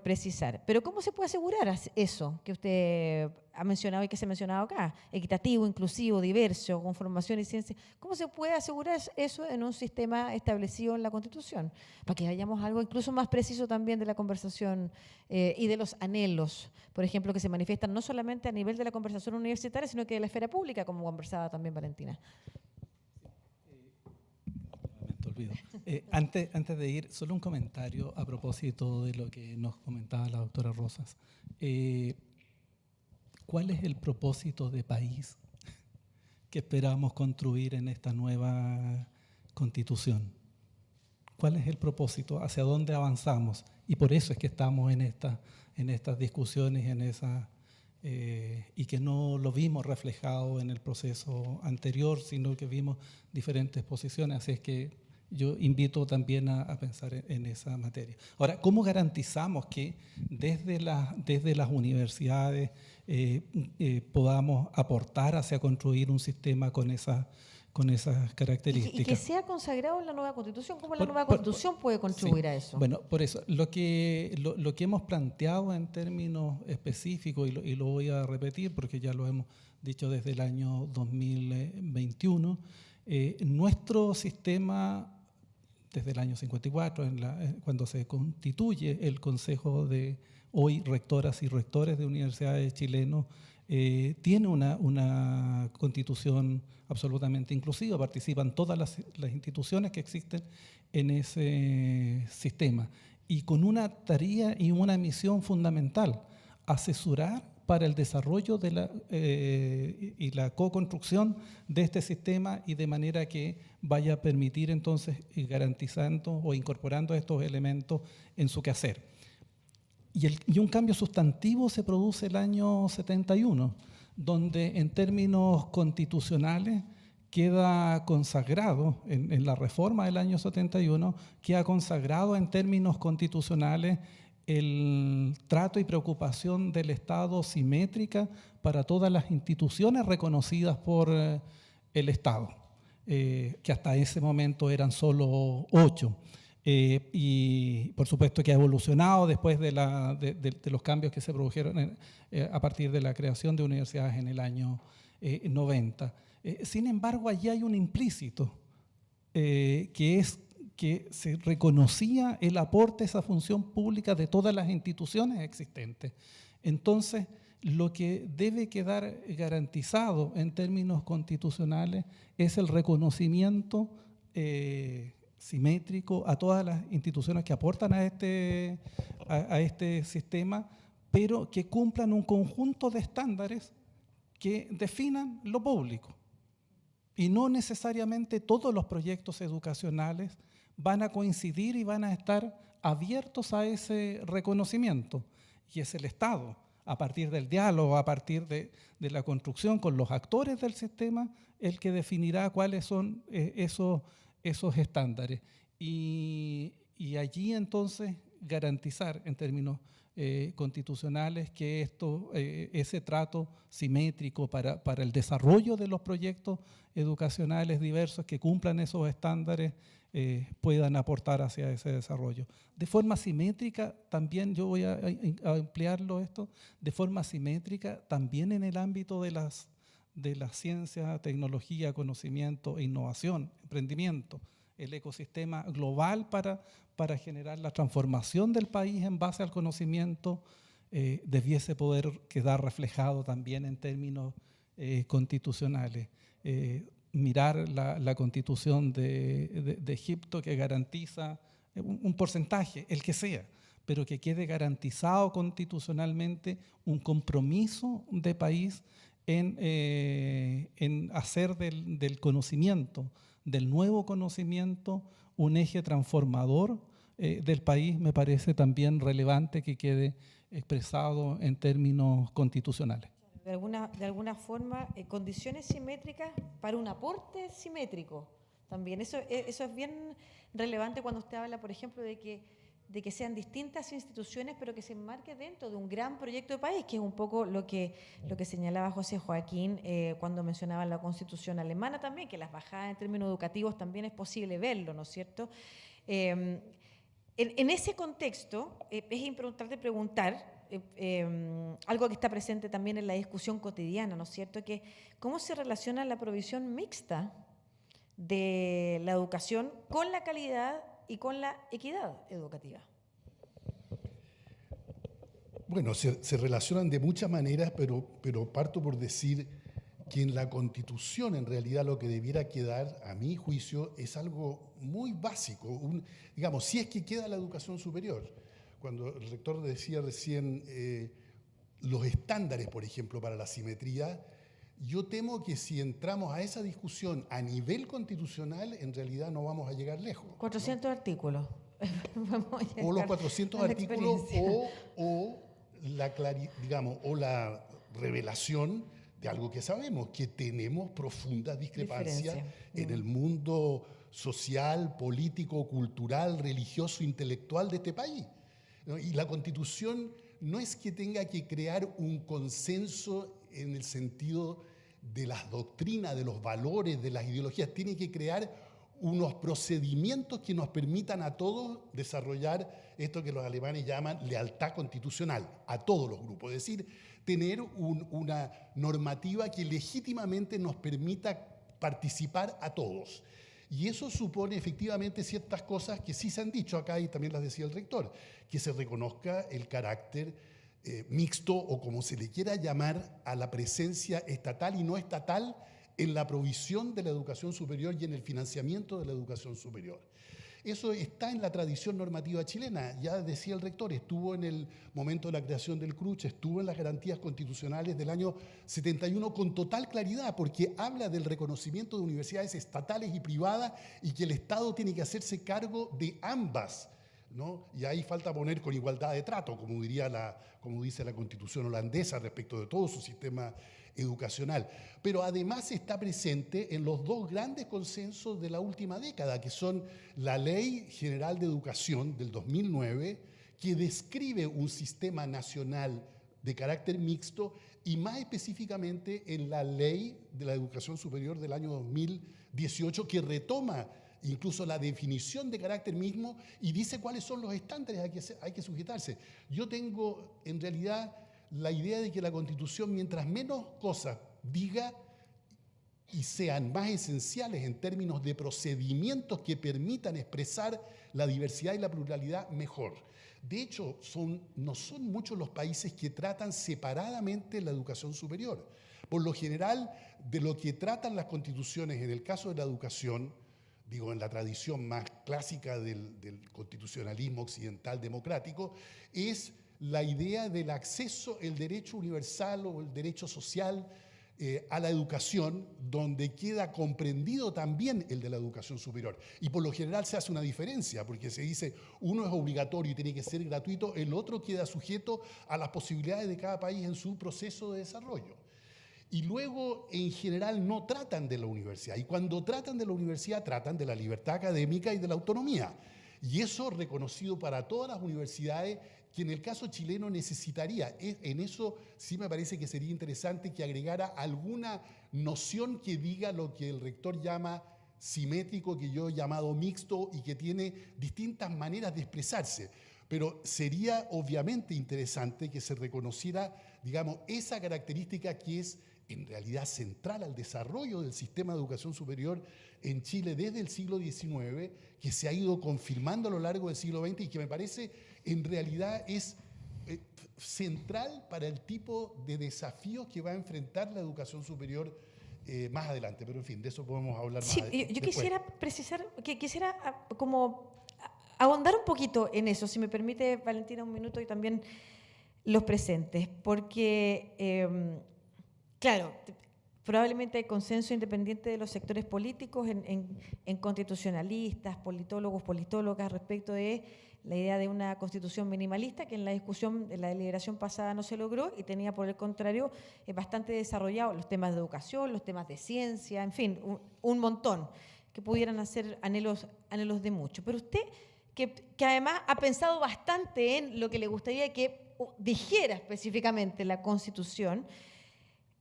precisar. Pero ¿cómo se puede asegurar eso que usted ha mencionado y que se ha mencionado acá? Equitativo, inclusivo, diverso, con formación y ciencia. ¿Cómo se puede asegurar eso en un sistema establecido en la Constitución? Para que hayamos algo incluso más preciso también de la conversación y de los anhelos, por ejemplo, que se manifiestan no solamente a nivel de la conversación universitaria, sino que de la esfera pública, como conversaba también Valentina. Antes de ir, solo un comentario a propósito de lo que nos comentaba la doctora Rosas. ¿Cuál es el propósito de país que esperamos construir en esta nueva constitución? ¿Cuál es el propósito? ¿Hacia dónde avanzamos? Y por eso es que estamos en estas discusiones, y que no lo vimos reflejado en el proceso anterior, sino que vimos diferentes posiciones. Así es que yo invito también a pensar en esa materia. Ahora, ¿cómo garantizamos que desde las universidades podamos aportar hacia construir un sistema con esas características? Y que sea consagrado en la nueva Constitución. ¿Cómo la nueva Constitución puede contribuir sí, a eso? Bueno, por eso, lo que hemos planteado en términos específicos, y lo voy a repetir porque ya lo hemos dicho desde el año 2021, nuestro sistema, desde el año 54, cuando se constituye el Consejo de hoy rectoras y rectores de universidades chilenos, tiene una constitución absolutamente inclusiva, participan todas las instituciones que existen en ese sistema y con una tarea y una misión fundamental: asesorar para el desarrollo y la co-construcción de este sistema, y de manera que vaya a permitir entonces garantizando o incorporando estos elementos en su quehacer. Y un cambio sustantivo se produce el año 71, donde en términos constitucionales queda consagrado, en la reforma del año 71, queda consagrado en términos constitucionales el trato y preocupación del Estado simétrica para todas las instituciones reconocidas por el Estado, que hasta ese momento eran solo 8. Y por supuesto que ha evolucionado después de los cambios que se produjeron a partir de la creación de universidades en el año 90. Sin embargo, allí hay un implícito, que es que se reconocía el aporte, esa función pública de todas las instituciones existentes. Entonces, lo que debe quedar garantizado en términos constitucionales es el reconocimiento simétrico a todas las instituciones que aportan a este sistema, pero que cumplan un conjunto de estándares que definan lo público. Y no necesariamente todos los proyectos educacionales van a coincidir y van a estar abiertos a ese reconocimiento. Y es el Estado, a partir del diálogo, a partir de la construcción con los actores del sistema, el que definirá cuáles son esos estándares. Y allí entonces garantizar en términos constitucionales que ese trato simétrico para el desarrollo de los proyectos educacionales diversos que cumplan esos estándares puedan aportar hacia ese desarrollo. De forma simétrica, también yo voy a ampliarlo esto, de forma simétrica también en el ámbito de la ciencia, tecnología, conocimiento e innovación, emprendimiento, el ecosistema global para generar la transformación del país en base al conocimiento debiese poder quedar reflejado también en términos constitucionales. Mirar la constitución de Egipto que garantiza un porcentaje, el que sea, pero que quede garantizado constitucionalmente un compromiso de país en hacer del conocimiento, del nuevo conocimiento, un eje transformador del país, me parece también relevante que quede expresado en términos constitucionales. De alguna forma, condiciones simétricas para un aporte simétrico también. Eso es bien relevante cuando usted habla, por ejemplo, de que sean distintas instituciones, pero que se enmarque dentro de un gran proyecto de país, que es un poco lo que señalaba José Joaquín cuando mencionaba la Constitución alemana también, que las bajadas en términos educativos también es posible verlo, ¿no es cierto? En ese contexto, es importante preguntar algo que está presente también en la discusión cotidiana, ¿no es cierto? Que cómo se relaciona la provisión mixta de la educación con la calidad y con la equidad educativa. Bueno, se relacionan de muchas maneras, pero parto por decir que en la Constitución en realidad lo que debiera quedar, a mi juicio, es algo muy básico. Digamos, si es que queda la educación superior. Cuando el rector decía recién los estándares, por ejemplo, para la simetría, yo temo que si entramos a esa discusión a nivel constitucional, en realidad no vamos a llegar lejos. 400 ¿no? Artículos. O los 400 artículos o la revelación de algo que sabemos, que tenemos profundas discrepancias en el mundo social, político, cultural, religioso, intelectual de este país. ¿No? Y la Constitución no es que tenga que crear un consenso en el sentido de las doctrinas, de los valores, de las ideologías, tiene que crear unos procedimientos que nos permitan a todos desarrollar esto que los alemanes llaman lealtad constitucional, a todos los grupos, es decir, tener una normativa que legítimamente nos permita participar a todos. Y eso supone efectivamente ciertas cosas que sí se han dicho acá y también las decía el rector, que se reconozca el carácter mixto o como se le quiera llamar a la presencia estatal y no estatal en la provisión de la educación superior y en el financiamiento de la educación superior. Eso está en la tradición normativa chilena, ya decía el rector, estuvo en el momento de la creación del CRUCH, estuvo en las garantías constitucionales del año 71 con total claridad, porque habla del reconocimiento de universidades estatales y privadas y que el Estado tiene que hacerse cargo de ambas, ¿no? Y ahí falta poner con igualdad de trato, como dice la Constitución holandesa respecto de todo su sistema educacional. Pero además está presente en los dos grandes consensos de la última década, que son la Ley General de Educación del 2009, que describe un sistema nacional de carácter mixto, y más específicamente en la Ley de la Educación Superior del año 2018, que retoma incluso la definición de carácter mismo y dice cuáles son los estándares a que hay que sujetarse. Yo tengo, en realidad, la idea de que la Constitución, mientras menos cosas diga y sean más esenciales en términos de procedimientos que permitan expresar la diversidad y la pluralidad, mejor. De hecho, no son muchos los países que tratan separadamente la educación superior. Por lo general, de lo que tratan las constituciones en el caso de la educación, digo, en la tradición más clásica del constitucionalismo occidental democrático, es la idea del acceso, el derecho universal o el derecho social a la educación, donde queda comprendido también el de la educación superior. Y por lo general se hace una diferencia, porque se dice uno es obligatorio y tiene que ser gratuito, el otro queda sujeto a las posibilidades de cada país en su proceso de desarrollo. Y luego, en general, no tratan de la universidad. Y cuando tratan de la universidad, tratan de la libertad académica y de la autonomía. Y eso reconocido para todas las universidades, que en el caso chileno necesitaría. En eso sí me parece que sería interesante que agregara alguna noción que diga lo que el rector llama simétrico, que yo he llamado mixto, y que tiene distintas maneras de expresarse. Pero sería obviamente interesante que se reconociera, digamos, esa característica que es en realidad central al desarrollo del sistema de educación superior en Chile desde el siglo XIX, que se ha ido confirmando a lo largo del siglo XX y que me parece en realidad es central para el tipo de desafíos que va a enfrentar la educación superior más adelante. Pero en fin, de eso podemos hablar Sí, más yo después. quisiera precisar, que quisiera como ahondar un poquito en eso, si me permite, Valentina, un minuto, y también los presentes, porque, claro, probablemente hay consenso independiente de los sectores políticos en constitucionalistas, politólogos, politólogas, respecto de la idea de una constitución minimalista, que en la discusión, en la deliberación pasada no se logró, y tenía, por el contrario, bastante desarrollado los temas de educación, los temas de ciencia, en fin, un montón, que pudieran hacer anhelos de mucho. Pero usted, que además ha pensado bastante en lo que le gustaría que dijera específicamente la Constitución,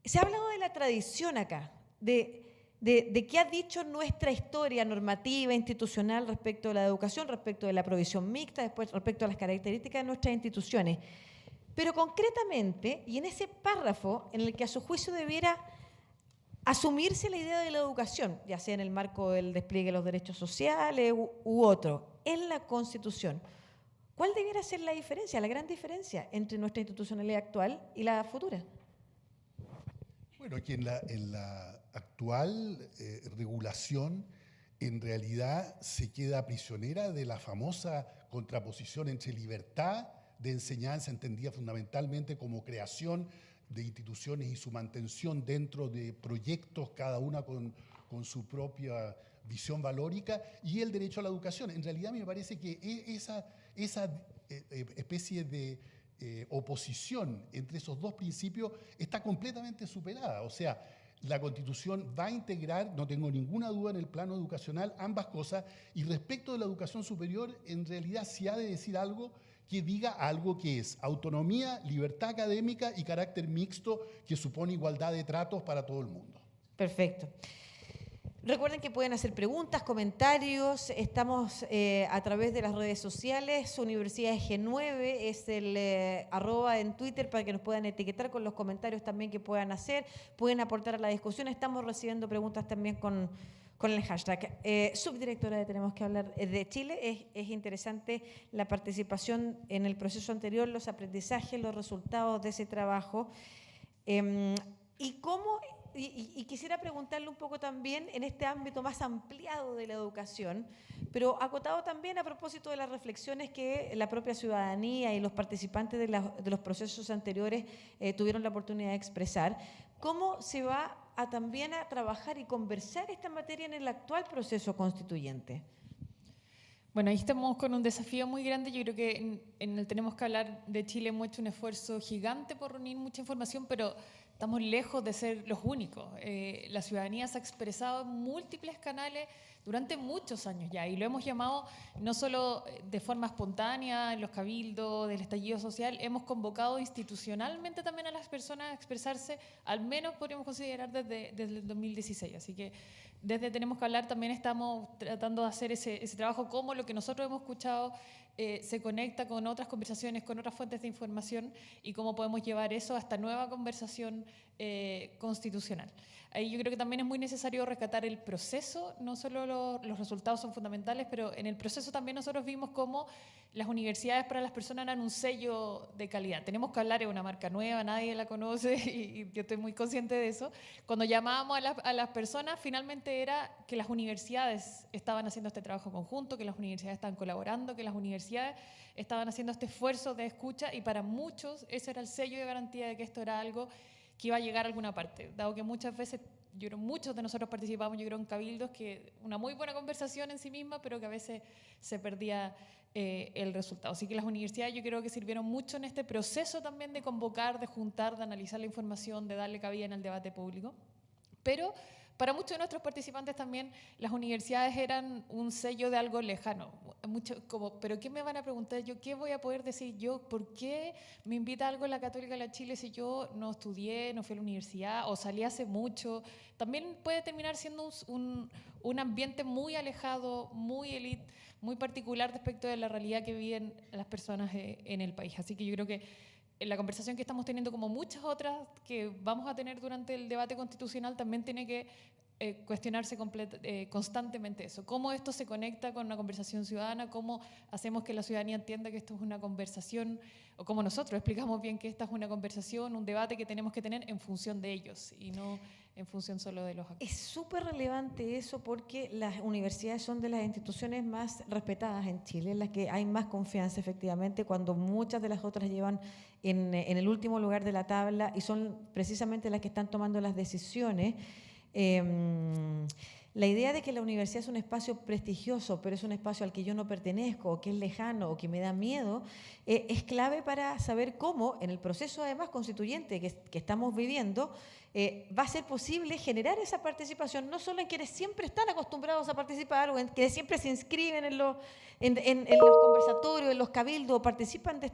se ha hablado de la tradición acá, de qué ha dicho nuestra historia normativa, institucional respecto de la educación, respecto de la provisión mixta, después respecto a las características de nuestras instituciones. Pero concretamente, y en ese párrafo en el que a su juicio debiera asumirse la idea de la educación, ya sea en el marco del despliegue de los derechos sociales u otro, en la Constitución, ¿cuál debiera ser la diferencia, la gran diferencia entre nuestra institucionalidad actual y la futura? Bueno, que en la actual regulación en realidad se queda prisionera de la famosa contraposición entre libertad de enseñanza, entendida fundamentalmente como creación de instituciones y su mantención dentro de proyectos, cada una con su propia visión valórica, y el derecho a la educación. En realidad me parece que esa especie de oposición entre esos dos principios está completamente superada. O sea, la Constitución va a integrar, no tengo ninguna duda, en el plano educacional ambas cosas, y respecto de la educación superior, en realidad se ha de decir algo que diga algo que es autonomía, libertad académica y carácter mixto, que supone igualdad de tratos para todo el mundo. Perfecto. Recuerden que pueden hacer preguntas, comentarios. Estamos a través de las redes sociales. Universidad G9 es el @ en Twitter para que nos puedan etiquetar con los comentarios también que puedan hacer. Pueden aportar a la discusión. Estamos recibiendo preguntas también con el hashtag. Subdirectora de Tenemos que Hablar de Chile, es interesante la participación en el proceso anterior, los aprendizajes, los resultados de ese trabajo. Y cómo... Y quisiera preguntarle un poco también en este ámbito más ampliado de la educación, pero acotado también a propósito de las reflexiones que la propia ciudadanía y los participantes de los procesos anteriores tuvieron la oportunidad de expresar, cómo se va también a trabajar y conversar esta materia en el actual proceso constituyente. Bueno, ahí estamos con un desafío muy grande. Yo creo que en el Tenemos que Hablar de Chile hemos hecho un esfuerzo gigante por reunir mucha información, pero estamos lejos de ser los únicos. La ciudadanía se ha expresado en múltiples canales durante muchos años ya, y lo hemos llamado no solo de forma espontánea, en los cabildos, del estallido social, hemos convocado institucionalmente también a las personas a expresarse, al menos podríamos considerar desde el 2016. Así que desde Tenemos que Hablar también estamos tratando de hacer ese trabajo, como lo que nosotros hemos escuchado se conecta con otras conversaciones, con otras fuentes de información, y cómo podemos llevar eso a esta nueva conversación constitucional. Ahí yo creo que también es muy necesario rescatar el proceso, no solo los resultados son fundamentales, pero en el proceso también nosotros vimos cómo las universidades para las personas eran un sello de calidad. Tenemos que hablar de una marca nueva, nadie la conoce y yo estoy muy consciente de eso. Cuando llamábamos a las personas, finalmente era que las universidades estaban haciendo este trabajo conjunto, que las universidades estaban colaborando, que las universidades estaban haciendo este esfuerzo de escucha, y para muchos ese era el sello de garantía de que esto era algo que iba a llegar a alguna parte, dado que muchas veces muchos de nosotros participamos, yo creo, en cabildos, que una muy buena conversación en sí misma, pero que a veces se perdía el resultado. Así que las universidades yo creo que sirvieron mucho en este proceso también de convocar, de juntar, de analizar la información, de darle cabida en el debate público. Pero para muchos de nuestros participantes también las universidades eran un sello de algo lejano. ¿Pero qué me van a preguntar yo? ¿Qué voy a poder decir yo? ¿Por qué me invita algo la Católica de la Chile si yo no estudié, no fui a la universidad o salí hace mucho? También puede terminar siendo un ambiente muy alejado, muy élite, muy particular respecto de la realidad que viven las personas en el país. Así que yo creo que la conversación que estamos teniendo, como muchas otras que vamos a tener durante el debate constitucional, también tiene que cuestionarse constantemente eso. ¿Cómo esto se conecta con una conversación ciudadana? ¿Cómo hacemos que la ciudadanía entienda que esto es una conversación? O cómo nosotros explicamos bien que esta es una conversación, un debate que tenemos que tener en función de ellos y no en función solo de los actores. Es súper relevante eso, porque las universidades son de las instituciones más respetadas en Chile, en las que hay más confianza efectivamente, cuando muchas de las otras llevan en el último lugar de la tabla y son precisamente las que están tomando las decisiones. La idea de que la universidad es un espacio prestigioso, pero es un espacio al que yo no pertenezco, o que es lejano, o que me da miedo, es clave para saber cómo, en el proceso además constituyente que estamos viviendo, va a ser posible generar esa participación, no solo en quienes siempre están acostumbrados a participar, o en quienes siempre se inscriben en los conversatorios, en los cabildos, o participan de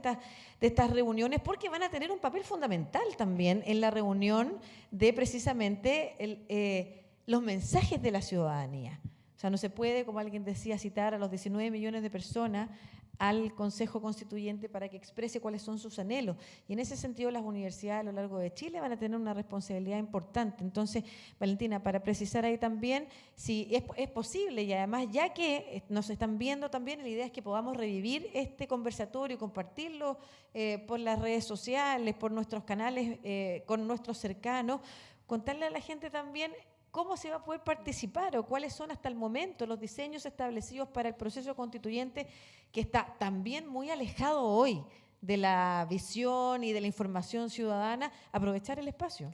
estas reuniones, porque van a tener un papel fundamental también en la reunión de precisamente los mensajes de la ciudadanía. O sea, no se puede, como alguien decía, citar a los 19 millones de personas al Consejo Constituyente para que exprese cuáles son sus anhelos. Y en ese sentido las universidades a lo largo de Chile van a tener una responsabilidad importante. Entonces, Valentina, para precisar ahí también, si es posible, y además ya que nos están viendo también, la idea es que podamos revivir este conversatorio y compartirlo por las redes sociales, por nuestros canales, con nuestros cercanos, contarle a la gente también cómo se va a poder participar o cuáles son hasta el momento los diseños establecidos para el proceso constituyente, que está también muy alejado hoy de la visión y de la información ciudadana. Aprovechar el espacio.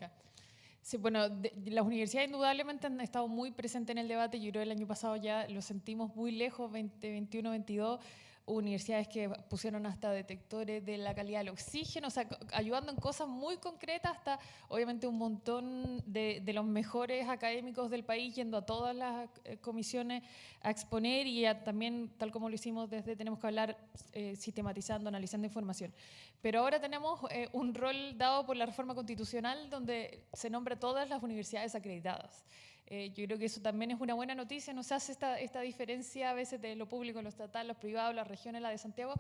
Sí, bueno, las universidades indudablemente han estado muy presentes en el debate. Yo creo que el año pasado ya lo sentimos muy lejos, 2021, 22. Universidades que pusieron hasta detectores de la calidad del oxígeno, o sea, ayudando en cosas muy concretas, hasta obviamente un montón de los mejores académicos del país yendo a todas las comisiones a exponer, y también, tal como lo hicimos desde Tenemos que Hablar, sistematizando, analizando información. Pero ahora tenemos un rol dado por la reforma constitucional donde se nombra todas las universidades acreditadas. Yo creo que eso también es una buena noticia. No se hace esta diferencia a veces de lo público, lo estatal, los privados, las regiones, la de Santiago.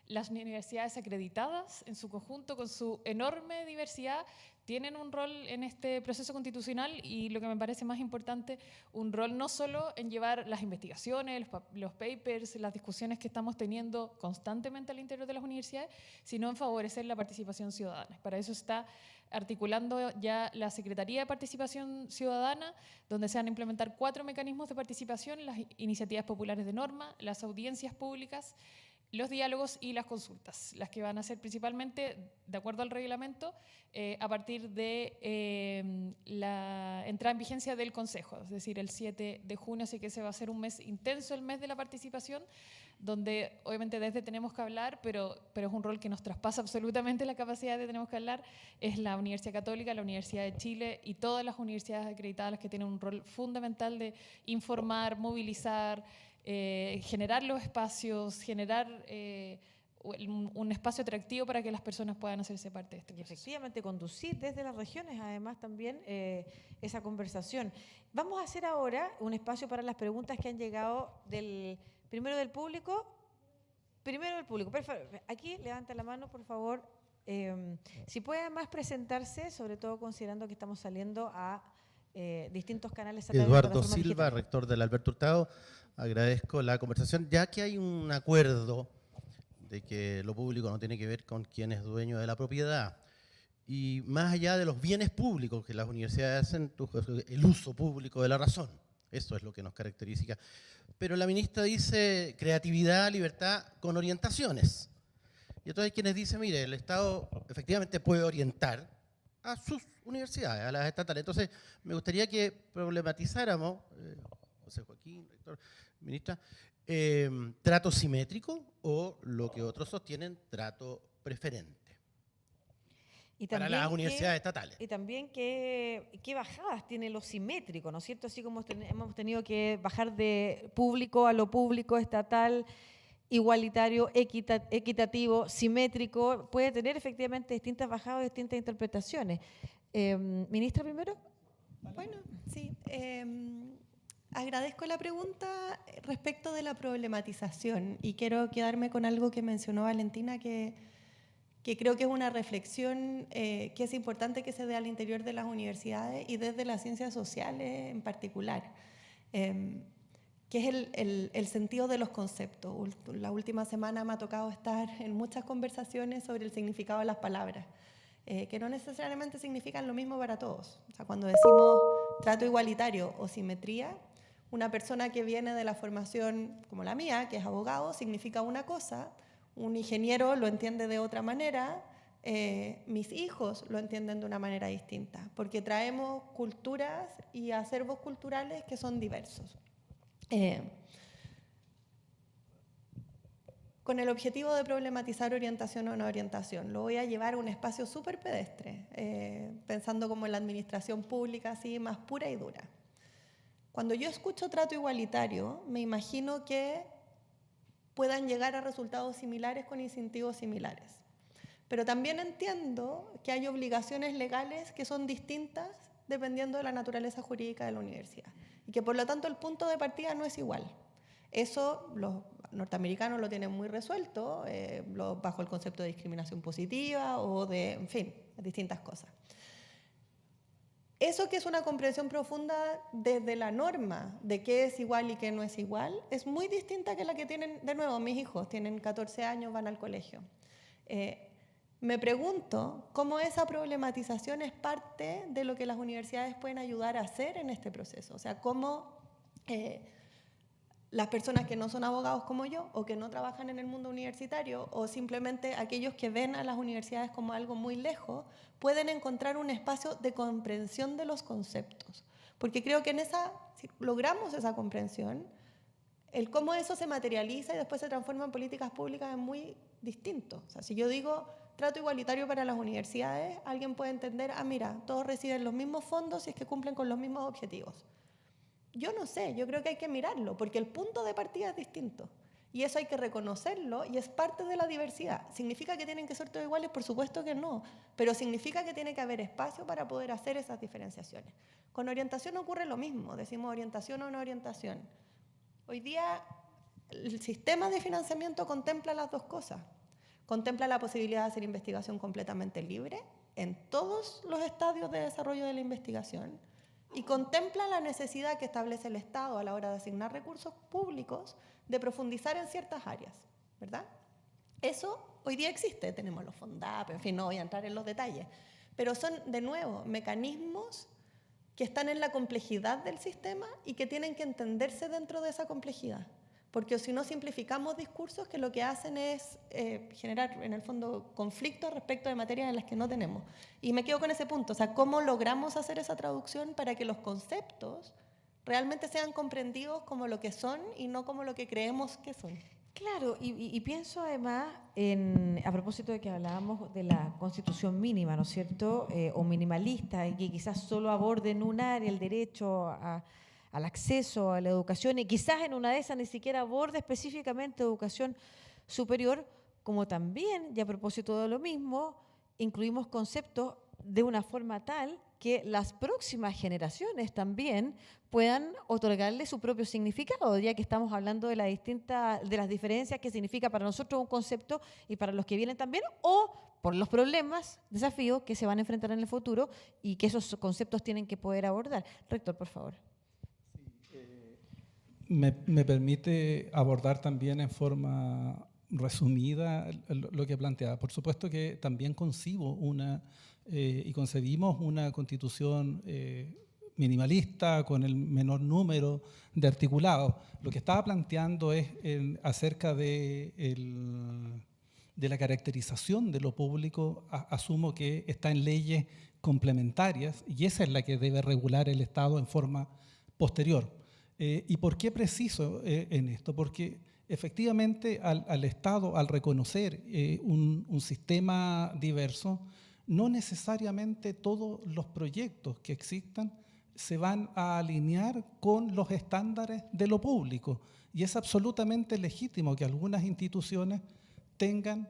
Las universidades acreditadas en su conjunto, con su enorme diversidad, tienen un rol en este proceso constitucional, y lo que me parece más importante, un rol no solo en llevar las investigaciones, los papers, las discusiones que estamos teniendo constantemente al interior de las universidades, sino en favorecer la participación ciudadana. Para eso está articulando ya la Secretaría de Participación Ciudadana, donde se van a implementar 4 mecanismos de participación: las iniciativas populares de norma, las audiencias públicas, los diálogos y las consultas, las que van a ser principalmente, de acuerdo al reglamento, a partir de la entrada en vigencia del Consejo, es decir, el 7 de junio, así que ese va a ser un mes intenso, el mes de la participación, donde obviamente desde Tenemos que Hablar, pero es un rol que nos traspasa absolutamente la capacidad de Tenemos que Hablar, es la Universidad Católica, la Universidad de Chile y todas las universidades acreditadas, las que tienen un rol fundamental de informar, movilizar, generar los espacios, generar un espacio atractivo para que las personas puedan hacerse parte de este proceso. Y efectivamente conducir desde las regiones además también esa conversación. Vamos a hacer ahora un espacio para las preguntas que han llegado primero del público. Perfecto. Aquí levanta la mano, por favor. Si puede además presentarse, sobre todo considerando que estamos saliendo a distintos canales a través de Eduardo plataformas Silva, digitales. rector del Alberto Hurtado. Agradezco la conversación, ya que hay un acuerdo de que lo público no tiene que ver con quién es dueño de la propiedad. Y más allá de los bienes públicos que las universidades hacen, el uso público de la razón. Eso es lo que nos caracteriza. Pero la ministra dice creatividad, libertad con orientaciones. Y entonces hay quienes dicen, mire, el Estado efectivamente puede orientar a sus universidades, a las estatales. Entonces me gustaría que problematizáramos, José Joaquín, rector, ministra, trato simétrico o lo que otros sostienen, trato preferente. Y para también las universidades estatales. Y también qué bajadas tiene lo simétrico, ¿no es cierto? Así como hemos tenido que bajar de público a lo público, estatal, igualitario, equitativo, simétrico, puede tener efectivamente distintas bajadas, distintas interpretaciones. Ministra, primero. Bueno, sí. Agradezco la pregunta respecto de la problematización y quiero quedarme con algo que mencionó Valentina, que creo que es una reflexión que es importante que se dé al interior de las universidades y desde las ciencias sociales en particular, que es el sentido de los conceptos. La última semana me ha tocado estar en muchas conversaciones sobre el significado de las palabras, que no necesariamente significan lo mismo para todos. O sea, cuando decimos trato igualitario o simetría, una persona que viene de la formación como la mía, que es abogado, significa una cosa. Un ingeniero lo entiende de otra manera, mis hijos lo entienden de una manera distinta, porque traemos culturas y acervos culturales que son diversos. Con el objetivo de problematizar orientación o no orientación, lo voy a llevar a un espacio súper pedestre, pensando como en la administración pública, así más pura y dura. Cuando yo escucho trato igualitario, me imagino que puedan llegar a resultados similares con incentivos similares. Pero también entiendo que hay obligaciones legales que son distintas dependiendo de la naturaleza jurídica de la universidad y que por lo tanto el punto de partida no es igual. Eso los norteamericanos lo tienen muy resuelto bajo el concepto de discriminación positiva o de, en fin, distintas cosas. Eso que es una comprensión profunda desde la norma de qué es igual y qué no es igual, es muy distinta que la que tienen, de nuevo, mis hijos, tienen 14 años, van al colegio. Me pregunto cómo esa problematización es parte de lo que las universidades pueden ayudar a hacer en este proceso. O sea, cómo las personas que no son abogados como yo o que no trabajan en el mundo universitario o simplemente aquellos que ven a las universidades como algo muy lejos pueden encontrar un espacio de comprensión de los conceptos. Porque creo que si logramos esa comprensión, el cómo eso se materializa y después se transforma en políticas públicas es muy distinto. O sea, si yo digo trato igualitario para las universidades, alguien puede entender, mira, todos reciben los mismos fondos y es que cumplen con los mismos objetivos. Yo no sé, yo creo que hay que mirarlo, porque el punto de partida es distinto. Y eso hay que reconocerlo y es parte de la diversidad. ¿Significa que tienen que ser todos iguales? Por supuesto que no, pero significa que tiene que haber espacio para poder hacer esas diferenciaciones. Con orientación ocurre lo mismo, decimos orientación o no orientación. Hoy día el sistema de financiamiento contempla las dos cosas. Contempla la posibilidad de hacer investigación completamente libre en todos los estadios de desarrollo de la investigación. Y contempla la necesidad que establece el Estado a la hora de asignar recursos públicos de profundizar en ciertas áreas, ¿verdad? Eso hoy día existe, tenemos los FONDAP, en fin, no voy a entrar en los detalles, pero son, de nuevo, mecanismos que están en la complejidad del sistema y que tienen que entenderse dentro de esa complejidad. Porque si no simplificamos discursos que lo que hacen es generar, en el fondo, conflictos respecto de materias en las que no tenemos. Y me quedo con ese punto, o sea, ¿cómo logramos hacer esa traducción para que los conceptos realmente sean comprendidos como lo que son y no como lo que creemos que son? Claro, y pienso además, a propósito de que hablábamos de la constitución mínima, ¿no es cierto?, o minimalista, y que quizás solo aborden un área, el derecho al acceso a la educación, y quizás en una de esas ni siquiera aborde específicamente educación superior, como también, y a propósito de lo mismo, incluimos conceptos de una forma tal que las próximas generaciones también puedan otorgarle su propio significado, ya que estamos hablando de las diferencias que significa para nosotros un concepto y para los que vienen también, o por los problemas, desafíos que se van a enfrentar en el futuro y que esos conceptos tienen que poder abordar. Rector, por favor. Me permite abordar también en forma resumida lo que planteaba. Por supuesto que también concibo y concebimos una constitución minimalista con el menor número de articulados. Lo que estaba planteando es acerca de la caracterización de lo público. Asumo que está en leyes complementarias y esa es la que debe regular el Estado en forma posterior. ¿Y por qué preciso en esto? Porque efectivamente al Estado, al reconocer un sistema diverso, no necesariamente todos los proyectos que existan se van a alinear con los estándares de lo público. Y es absolutamente legítimo que algunas instituciones tengan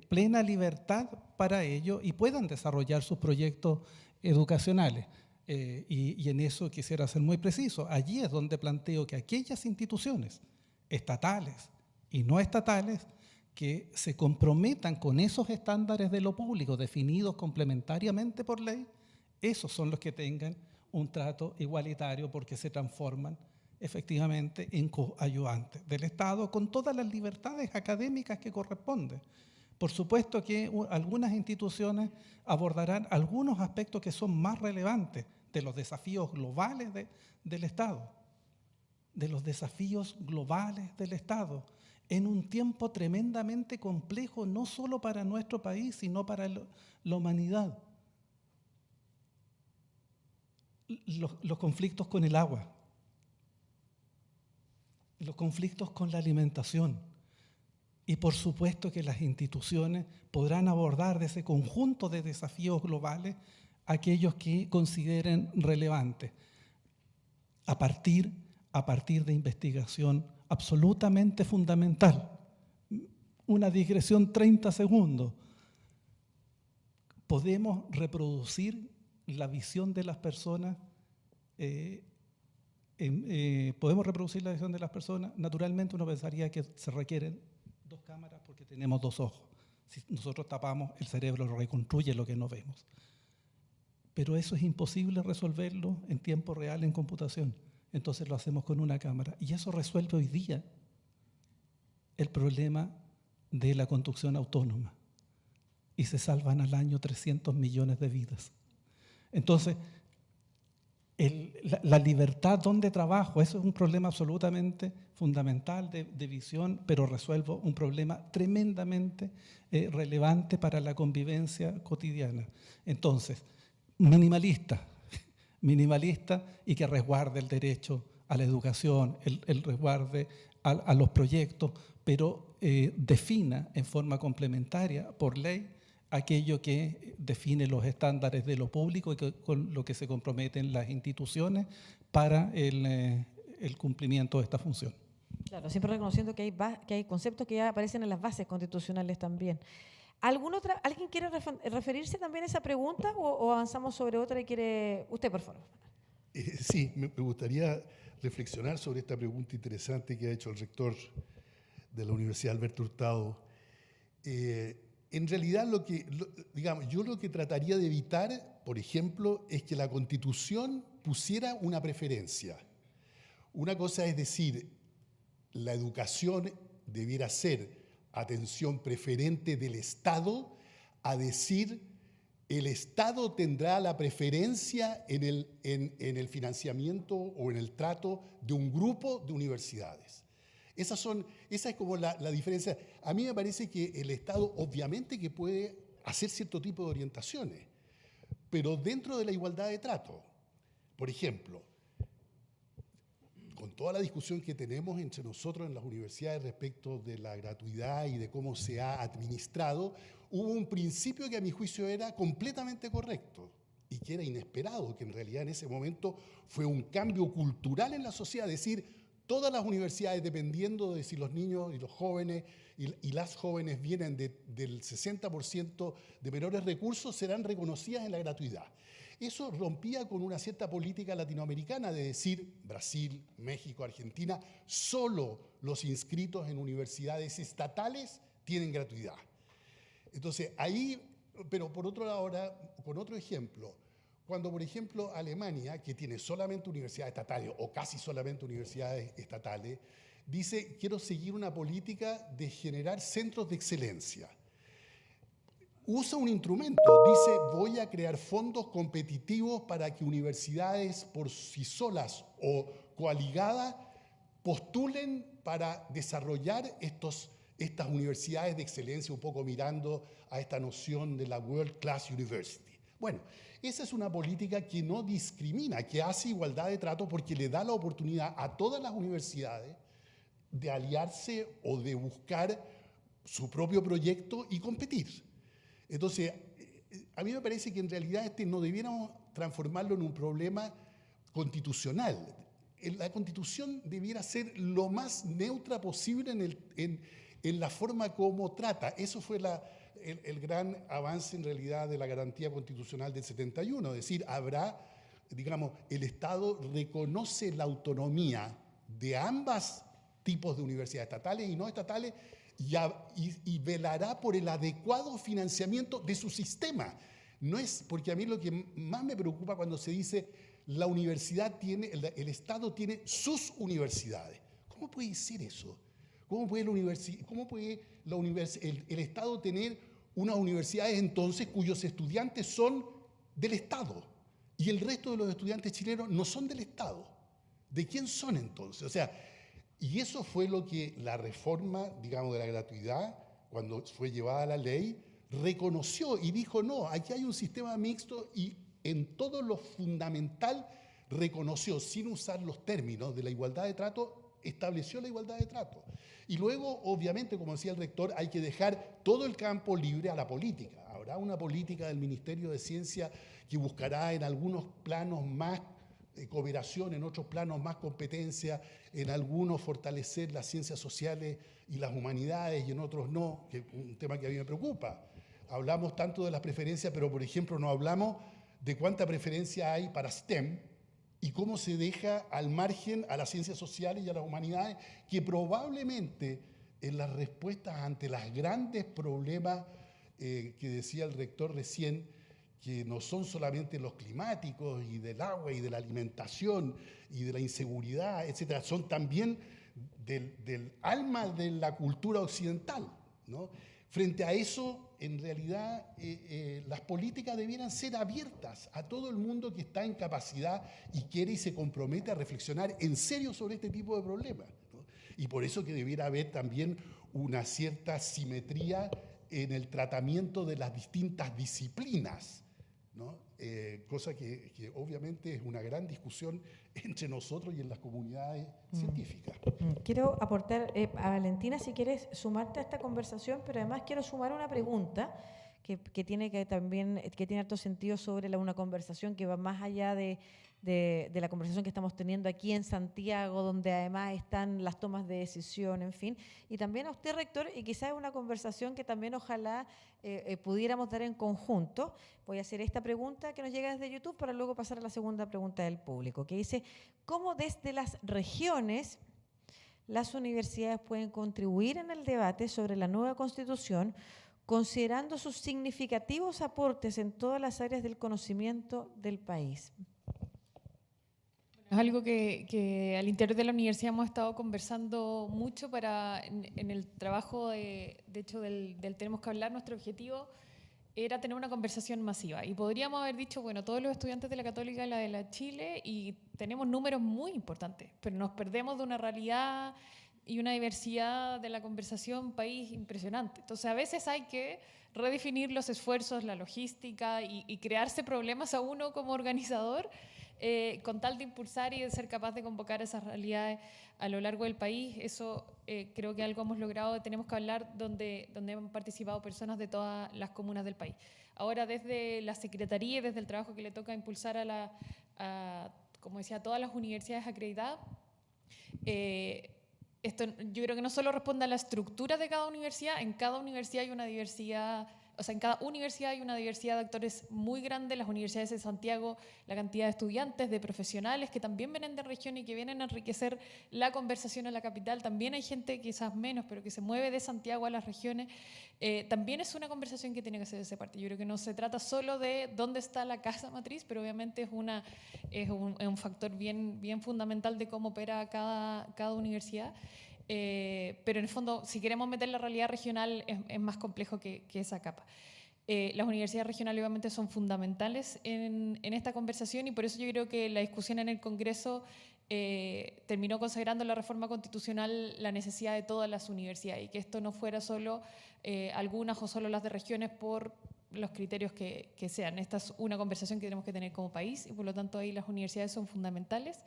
plena libertad para ello y puedan desarrollar sus proyectos educacionales. Y en eso quisiera ser muy preciso. Allí es donde planteo que aquellas instituciones estatales y no estatales que se comprometan con esos estándares de lo público definidos complementariamente por ley, esos son los que tengan un trato igualitario porque se transforman efectivamente en coayudantes del Estado con todas las libertades académicas que corresponden. Por supuesto que algunas instituciones abordarán algunos aspectos que son más relevantes de los desafíos globales del Estado, de los desafíos globales del Estado, en un tiempo tremendamente complejo, no solo para nuestro país, sino para la humanidad. Los conflictos con el agua, los conflictos con la alimentación. Y por supuesto que las instituciones podrán abordar de ese conjunto de desafíos globales aquellos que consideren relevantes, a partir de investigación absolutamente fundamental. Una digresión 30 segundos. Podemos reproducir la visión de las personas, naturalmente uno pensaría que se requieren 2 cámaras porque tenemos 2 ojos. Si nosotros tapamos, el cerebro reconstruye lo que no vemos. Pero eso es imposible resolverlo en tiempo real en computación. Entonces lo hacemos con una cámara. Y eso resuelve hoy día el problema de la conducción autónoma. Y se salvan al año 300 millones de vidas. Entonces, la libertad donde trabajo, eso es un problema absolutamente fundamental de visión, pero resuelvo un problema tremendamente relevante para la convivencia cotidiana. Entonces, minimalista y que resguarde el derecho a la educación, el resguarde a los proyectos, pero defina en forma complementaria por ley aquello que define los estándares de lo público y con lo que se comprometen las instituciones para el cumplimiento de esta función. Claro, siempre reconociendo que hay conceptos que ya aparecen en las bases constitucionales también. ¿Alguien quiere referirse también a esa pregunta o avanzamos sobre otra y quiere...? Usted, por favor. Sí, me gustaría reflexionar sobre esta pregunta interesante que ha hecho el rector de la Universidad Alberto Hurtado. En realidad, yo lo que trataría de evitar, por ejemplo, es que la Constitución pusiera una preferencia. Una cosa es decir, la educación debiera ser atención preferente del Estado, a decir, el Estado tendrá la preferencia en el financiamiento o en el trato de un grupo de universidades. Esa es como la diferencia. A mí me parece que el Estado obviamente que puede hacer cierto tipo de orientaciones, pero dentro de la igualdad de trato. Por ejemplo, con toda la discusión que tenemos entre nosotros en las universidades respecto de la gratuidad y de cómo se ha administrado, hubo un principio que a mi juicio era completamente correcto y que era inesperado, que en realidad en ese momento fue un cambio cultural en la sociedad, es decir, todas las universidades, dependiendo de si los niños y los jóvenes y las jóvenes vienen del 60% de menores recursos, serán reconocidas en la gratuidad. Eso rompía con una cierta política latinoamericana de decir Brasil, México, Argentina, solo los inscritos en universidades estatales tienen gratuidad. Entonces, ahí, pero por otro lado, ahora, con otro ejemplo, cuando, por ejemplo, Alemania, que tiene solamente universidades estatales o casi solamente universidades estatales, dice, quiero seguir una política de generar centros de excelencia. Usa un instrumento, dice, voy a crear fondos competitivos para que universidades por sí solas o coaligadas postulen para desarrollar estas universidades de excelencia, un poco mirando a esta noción de la World Class University. Bueno, esa es una política que no discrimina, que hace igualdad de trato porque le da la oportunidad a todas las universidades de aliarse o de buscar su propio proyecto y competir. Entonces, a mí me parece que en realidad no debiéramos transformarlo en un problema constitucional. La Constitución debiera ser lo más neutra posible en la forma como trata. Eso fue el gran avance en realidad de la garantía constitucional del 71. Es decir, digamos, el Estado reconoce la autonomía de ambos tipos de universidades estatales y no estatales y velará por el adecuado financiamiento de su sistema. No es, porque a mí lo que más me preocupa cuando se dice la universidad tiene, el Estado tiene sus universidades. ¿Cómo puede ser eso? ¿Cómo puede el Estado tener unas universidades entonces cuyos estudiantes son del Estado y el resto de los estudiantes chilenos no son del Estado? ¿De quién son entonces? O sea, y eso fue lo que la reforma, digamos, de la gratuidad, cuando fue llevada a la ley, reconoció y dijo, no, aquí hay un sistema mixto y en todo lo fundamental reconoció, sin usar los términos de la igualdad de trato, estableció la igualdad de trato. Y luego, obviamente, como decía el rector, hay que dejar todo el campo libre a la política. Habrá una política del Ministerio de Ciencia que buscará en algunos planos más cooperación, en otros planos más competencia, en algunos fortalecer las ciencias sociales y las humanidades y en otros no, que es un tema que a mí me preocupa. Hablamos tanto de las preferencias, pero por ejemplo no hablamos de cuánta preferencia hay para STEM y cómo se deja al margen a las ciencias sociales y a las humanidades, que probablemente en las respuestas ante los grandes problemas que decía el rector recién, que no son solamente los climáticos y del agua y de la alimentación y de la inseguridad, etcétera, son también del alma de la cultura occidental, ¿no? Frente a eso, en realidad, las políticas debieran ser abiertas a todo el mundo que está en capacidad y quiere y se compromete a reflexionar en serio sobre este tipo de problemas, ¿no? Y por eso que debiera haber también una cierta simetría en el tratamiento de las distintas disciplinas, ¿no? Cosa que obviamente es una gran discusión entre nosotros y en las comunidades científicas. Quiero aportar, a Valentina, si quieres sumarte a esta conversación, pero además quiero sumar una pregunta que tiene harto sentido sobre una conversación que va más allá de la conversación que estamos teniendo aquí en Santiago, donde además están las tomas de decisión, en fin. Y también a usted, rector, y quizás es una conversación que también ojalá pudiéramos dar en conjunto. Voy a hacer esta pregunta que nos llega desde YouTube para luego pasar a la segunda pregunta del público, que dice, ¿cómo desde las regiones las universidades pueden contribuir en el debate sobre la nueva Constitución, considerando sus significativos aportes en todas las áreas del conocimiento del país? Es algo que al interior de la universidad hemos estado conversando mucho en el trabajo, de hecho, del Tenemos que Hablar. Nuestro objetivo era tener una conversación masiva. Y podríamos haber dicho, bueno, todos los estudiantes de la Católica y la de la Chile, y tenemos números muy importantes, pero nos perdemos de una realidad y una diversidad de la conversación país impresionante. Entonces, a veces hay que redefinir los esfuerzos, la logística y crearse problemas a uno como organizador, con tal de impulsar y de ser capaz de convocar esas realidades a lo largo del país. Eso creo que algo hemos logrado. Tenemos que hablar donde han participado personas de todas las comunas del país. Ahora, desde la Secretaría y desde el trabajo que le toca impulsar como decía, a todas las universidades acreditadas, Esto yo creo que no solo responde a la estructura de cada universidad, en cada universidad hay una diversidad, o sea, en cada universidad hay una diversidad de actores muy grande. Las universidades de Santiago, la cantidad de estudiantes, de profesionales que también vienen de región y que vienen a enriquecer la conversación en la capital. También hay gente, quizás menos, pero que se mueve de Santiago a las regiones. También es una conversación que tiene que hacerse parte. Yo creo que no se trata solo de dónde está la casa matriz, pero obviamente es un factor bien fundamental de cómo opera cada universidad. Pero en el fondo, si queremos meter la realidad regional, es más complejo que esa capa. Las universidades regionales obviamente son fundamentales en esta conversación, y por eso yo creo que la discusión en el Congreso terminó consagrando la reforma constitucional la necesidad de todas las universidades, y que esto no fuera solo algunas o solo las de regiones por los criterios que sean. Esta es una conversación que tenemos que tener como país, y por lo tanto ahí las universidades son fundamentales.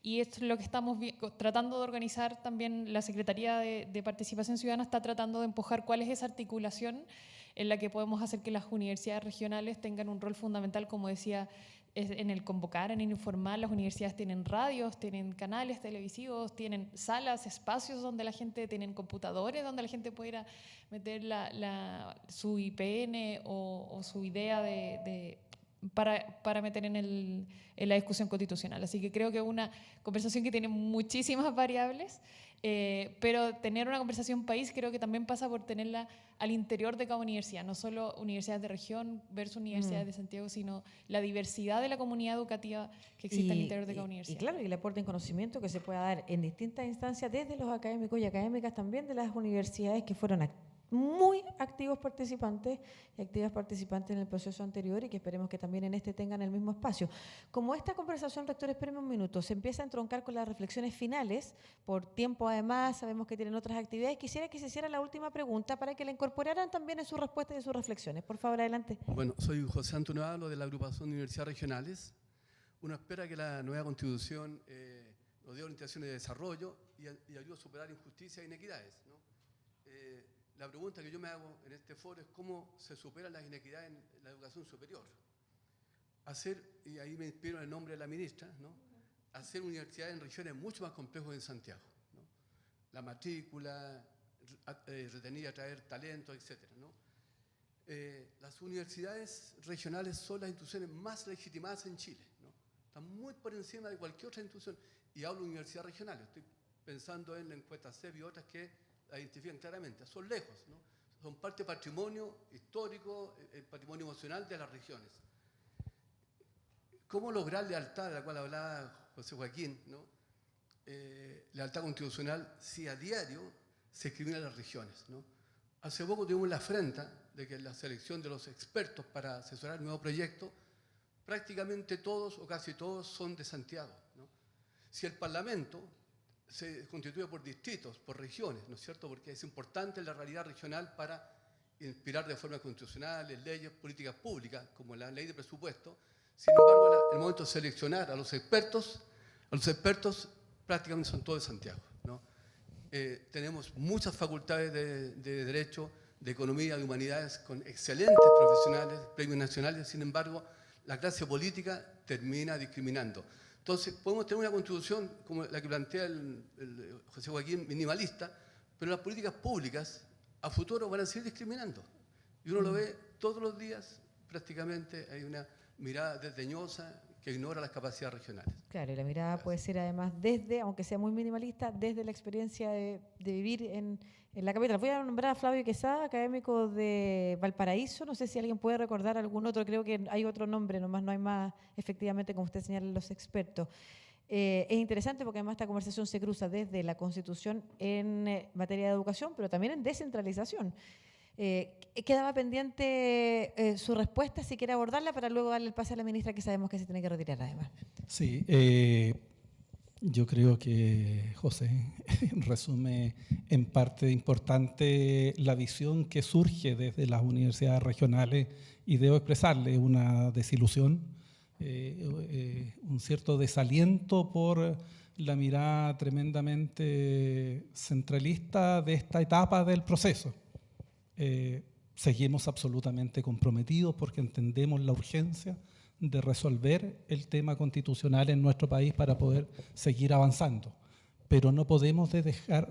Y esto es lo que estamos tratando de organizar también. La Secretaría de Participación Ciudadana está tratando de empujar cuál es esa articulación en la que podemos hacer que las universidades regionales tengan un rol fundamental, como decía, en el convocar, en el informar. Las universidades tienen radios, tienen canales televisivos, tienen salas, espacios donde la gente, tienen computadores donde la gente puede ir a meter su IPN o su idea para meter en la discusión constitucional. Así que creo que es una conversación que tiene muchísimas variables, pero tener una conversación país creo que también pasa por tenerla al interior de cada universidad, no solo universidades de región versus universidades de Santiago, sino la diversidad de la comunidad educativa que existe al interior de cada universidad. Y claro, y el aporte en conocimiento que se pueda dar en distintas instancias, desde los académicos y académicas también de las universidades que fueron muy activos participantes y activas participantes en el proceso anterior, y que esperemos que también en este tengan el mismo espacio. Como esta conversación, rector, espéreme un minuto, se empieza a entroncar con las reflexiones finales, por tiempo además, sabemos que tienen otras actividades, quisiera que se hiciera la última pregunta para que la incorporaran también en sus respuestas y en sus reflexiones. Por favor, adelante. Bueno, soy José Antonio Ábalo, de la agrupación de universidades regionales. Uno espera que la nueva constitución nos dé orientaciones de desarrollo y ayude a superar injusticias e inequidades, ¿no? La pregunta que yo me hago en este foro es cómo se superan las inequidades en la educación superior. Y ahí me inspiro en el nombre de la ministra, ¿no? Hacer universidades en regiones mucho más complejas que en Santiago, ¿no? La matrícula, retenir y atraer talento, etc., ¿no? Las universidades regionales son las instituciones más legitimadas en Chile, ¿no? Están muy por encima de cualquier otra institución. Y hablo de universidades regionales, estoy pensando en la encuesta CEP y otras que la identifican claramente. Son lejos, ¿no? Son parte del patrimonio histórico, el patrimonio emocional de las regiones. ¿Cómo lograr lealtad, de la cual hablaba José Joaquín, ¿no? Lealtad constitucional, si a diario se discriminan las regiones, ¿no? Hace poco tuvimos la afrenta de que en la selección de los expertos para asesorar el nuevo proyecto, prácticamente todos o casi todos son de Santiago, ¿no? Si el Parlamento se constituye por distritos, por regiones, ¿no es cierto? Porque es importante la realidad regional para inspirar reformas constitucionales, leyes, políticas públicas, como la ley de presupuesto. Sin embargo, en el momento de seleccionar a los expertos prácticamente son todos de Santiago, ¿no? Tenemos muchas facultades de Derecho, de Economía, de Humanidades, con excelentes profesionales, premios nacionales. Sin embargo, la clase política termina discriminando. Entonces, podemos tener una constitución como la que plantea el José Joaquín, minimalista, pero las políticas públicas a futuro van a seguir discriminando. Y uno lo ve todos los días, prácticamente hay una mirada desdeñosa que ignora las capacidades regionales. Claro, y la mirada puede ser además desde, aunque sea muy minimalista, desde la experiencia de vivir en la capital. Voy a nombrar a Flavio Quesada, académico de Valparaíso. No sé si alguien puede recordar algún otro, creo que hay otro nombre, nomás no hay más, efectivamente, como usted señala, los expertos. Es interesante porque además esta conversación se cruza desde la Constitución en materia de educación, pero también en descentralización. Quedaba pendiente su respuesta, si quiere abordarla, para luego darle el pase a la ministra, que sabemos que se tiene que retirar además. Sí, yo creo que José resume en parte importante la visión que surge desde las universidades regionales, y debo expresarle una desilusión, un cierto desaliento por la mirada tremendamente centralista de esta etapa del proceso. Seguimos absolutamente comprometidos porque entendemos la urgencia de resolver el tema constitucional en nuestro país para poder seguir avanzando. pero no podemos dejar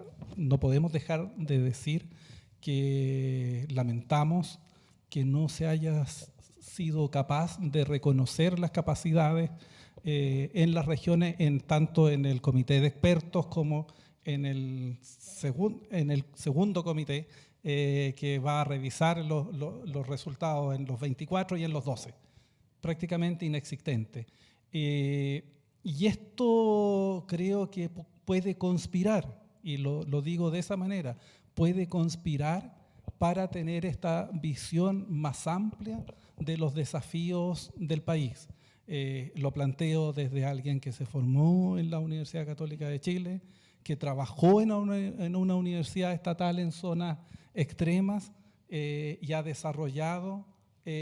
de decir que lamentamos que no se haya sido capaz de reconocer las capacidades en las regiones, tanto en el comité de expertos como en el segundo comité que va a revisar los resultados en los 24 y en los 12, prácticamente inexistente. Y esto creo que puede conspirar, y lo digo de esa manera, puede conspirar para tener esta visión más amplia de los desafíos del país. Lo planteo desde alguien que se formó en la Universidad Católica de Chile, que trabajó en una universidad estatal en zonas extremas y ha desarrollado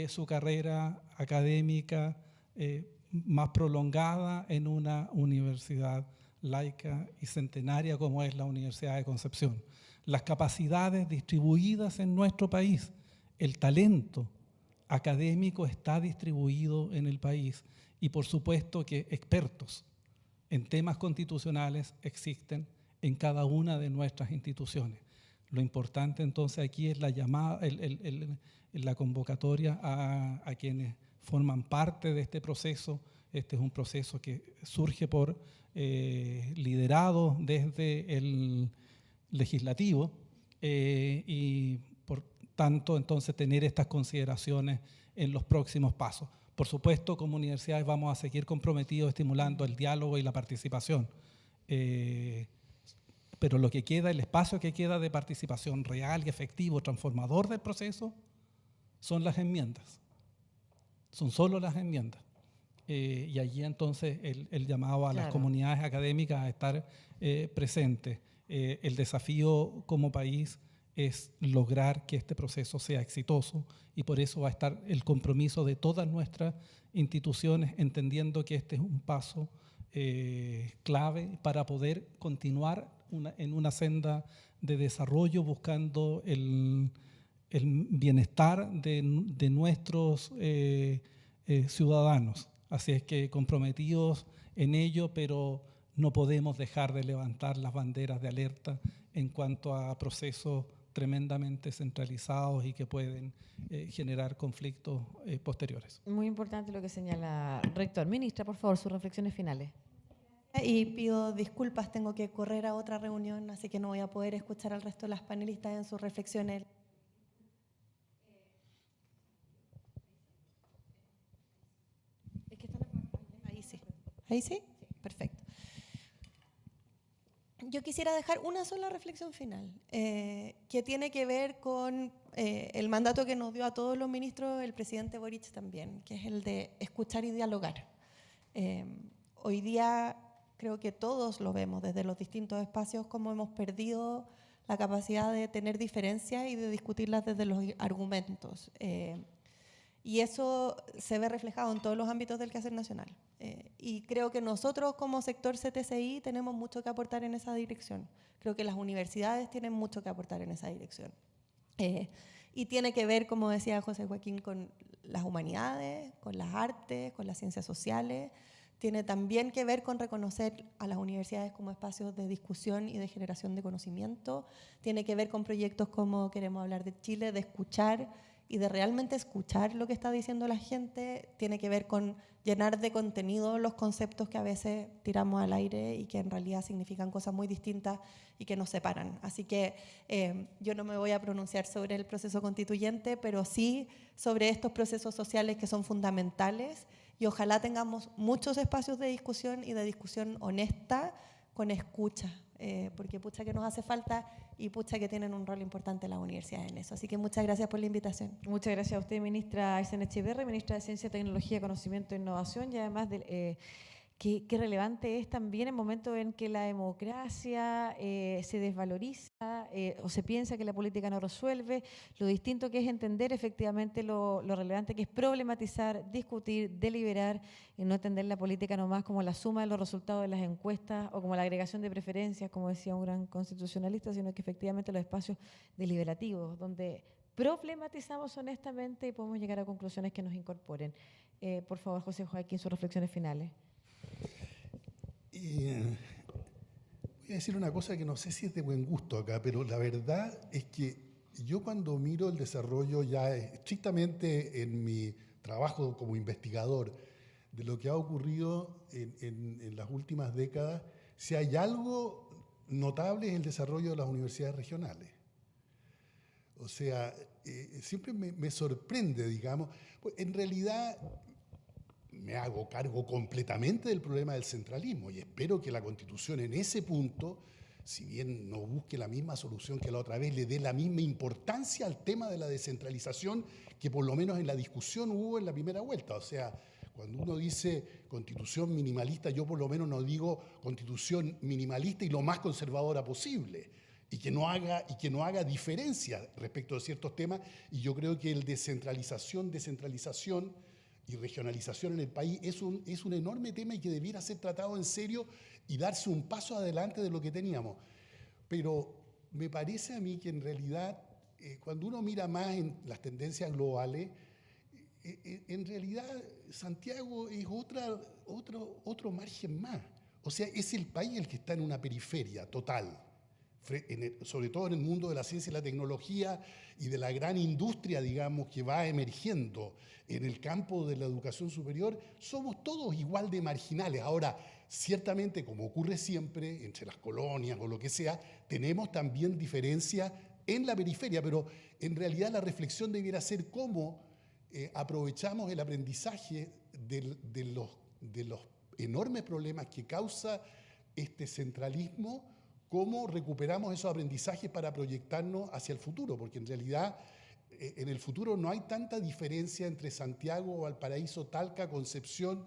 su carrera académica más prolongada en una universidad laica y centenaria como es la Universidad de Concepción. Las capacidades distribuidas en nuestro país, el talento académico está distribuido en el país y por supuesto que expertos en temas constitucionales existen en cada una de nuestras instituciones. Lo importante entonces aquí es la llamada, la convocatoria a quienes forman parte de este proceso. Este es un proceso que surge liderado desde el legislativo y por tanto entonces tener estas consideraciones en los próximos pasos. Por supuesto, como universidades vamos a seguir comprometidos estimulando el diálogo y la participación. Pero lo que queda, el espacio que queda de participación real y efectivo, transformador del proceso, son las enmiendas. Son solo las enmiendas. Y allí entonces el llamado a las comunidades académicas a estar presentes. El desafío como país es lograr que este proceso sea exitoso y por eso va a estar el compromiso de todas nuestras instituciones, entendiendo que este es un paso clave para poder continuar en una senda de desarrollo buscando el bienestar de nuestros ciudadanos. Así es que comprometidos en ello, pero no podemos dejar de levantar las banderas de alerta en cuanto a procesos tremendamente centralizados y que pueden generar conflictos posteriores. Muy importante lo que señala el rector. Ministra, por favor, sus reflexiones finales. Y pido disculpas, tengo que correr a otra reunión, así que no voy a poder escuchar al resto de las panelistas en sus reflexiones. Ahí sí. ¿Ahí sí? Perfecto. Yo quisiera dejar una sola reflexión final, que tiene que ver con el mandato que nos dio a todos los ministros el presidente Boric también, que es el de escuchar y dialogar. Hoy día creo que todos lo vemos desde los distintos espacios, como hemos perdido la capacidad de tener diferencias y de discutirlas desde los argumentos. Y eso se ve reflejado en todos los ámbitos del quehacer nacional. Y creo que nosotros como sector CTCI tenemos mucho que aportar en esa dirección. Creo que las universidades tienen mucho que aportar en esa dirección. Y tiene que ver, como decía José Joaquín, con las humanidades, con las artes, con las ciencias sociales. Tiene también que ver con reconocer a las universidades como espacios de discusión y de generación de conocimiento. Tiene que ver con proyectos como Queremos Hablar de Chile, de escuchar y de realmente escuchar lo que está diciendo la gente. Tiene que ver con llenar de contenido los conceptos que a veces tiramos al aire y que en realidad significan cosas muy distintas y que nos separan. Así que yo no me voy a pronunciar sobre el proceso constituyente, pero sí sobre estos procesos sociales que son fundamentales y ojalá tengamos muchos espacios de discusión y de discusión honesta con escucha, porque pucha que nos hace falta y pucha que tienen un rol importante las universidades en eso. Así que muchas gracias por la invitación. Muchas gracias a usted, ministra Aysén Echeverri, ministra de Ciencia, Tecnología, Conocimiento e Innovación, y además qué relevante es también el momento en que la democracia se desvaloriza o se piensa que la política no resuelve, lo distinto que es entender efectivamente lo relevante que es problematizar, discutir, deliberar y no entender la política nomás como la suma de los resultados de las encuestas o como la agregación de preferencias, como decía un gran constitucionalista, sino que efectivamente los espacios deliberativos donde problematizamos honestamente y podemos llegar a conclusiones que nos incorporen. Por favor, José Joaquín, sus reflexiones finales. Voy voy a decir una cosa que no sé si es de buen gusto acá, pero la verdad es que yo cuando miro el desarrollo ya estrictamente en mi trabajo como investigador de lo que ha ocurrido en las últimas décadas, si hay algo notable es el desarrollo de las universidades regionales. O sea, siempre me sorprende, digamos, pues en realidad me hago cargo completamente del problema del centralismo y espero que la Constitución en ese punto, si bien no busque la misma solución que la otra vez, le dé la misma importancia al tema de la descentralización que por lo menos en la discusión hubo en la primera vuelta. O sea, cuando uno dice constitución minimalista, yo por lo menos no digo constitución minimalista y lo más conservadora posible, y que no haga diferencia respecto de ciertos temas, y yo creo que el descentralización y regionalización en el país es un enorme tema y que debiera ser tratado en serio y darse un paso adelante de lo que teníamos. Pero me parece a mí que en realidad, cuando uno mira más en las tendencias globales, en realidad Santiago es otro margen más. O sea, es el país el que está en una periferia total, sobre todo en el mundo de la ciencia y la tecnología y de la gran industria, digamos, que va emergiendo en el campo de la educación superior. Somos todos igual de marginales. Ahora, ciertamente, como ocurre siempre entre las colonias o lo que sea, tenemos también diferencias en la periferia, pero en realidad la reflexión debiera ser cómo aprovechamos el aprendizaje de los enormes problemas que causa este centralismo, cómo recuperamos esos aprendizajes para proyectarnos hacia el futuro, porque en realidad en el futuro no hay tanta diferencia entre Santiago, Valparaíso, Talca, Concepción,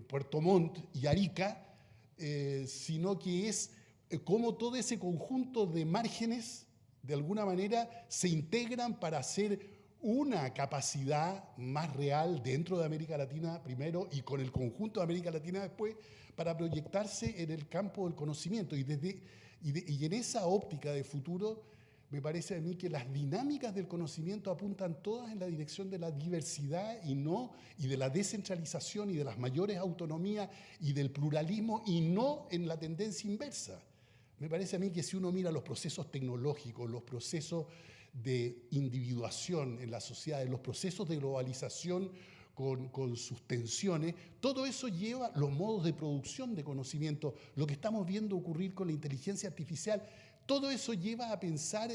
Puerto Montt y Arica, sino que es cómo todo ese conjunto de márgenes de alguna manera se integran para hacer una capacidad más real dentro de América Latina primero y con el conjunto de América Latina después, para proyectarse en el campo del conocimiento. Y en esa óptica de futuro, me parece a mí que las dinámicas del conocimiento apuntan todas en la dirección de la diversidad y de la descentralización y de las mayores autonomías y del pluralismo, y no en la tendencia inversa. Me parece a mí que si uno mira los procesos tecnológicos, los procesos de individuación en la sociedad, los procesos de globalización con sus tensiones, todo eso lleva los modos de producción de conocimiento, lo que estamos viendo ocurrir con la inteligencia artificial, todo eso lleva a pensar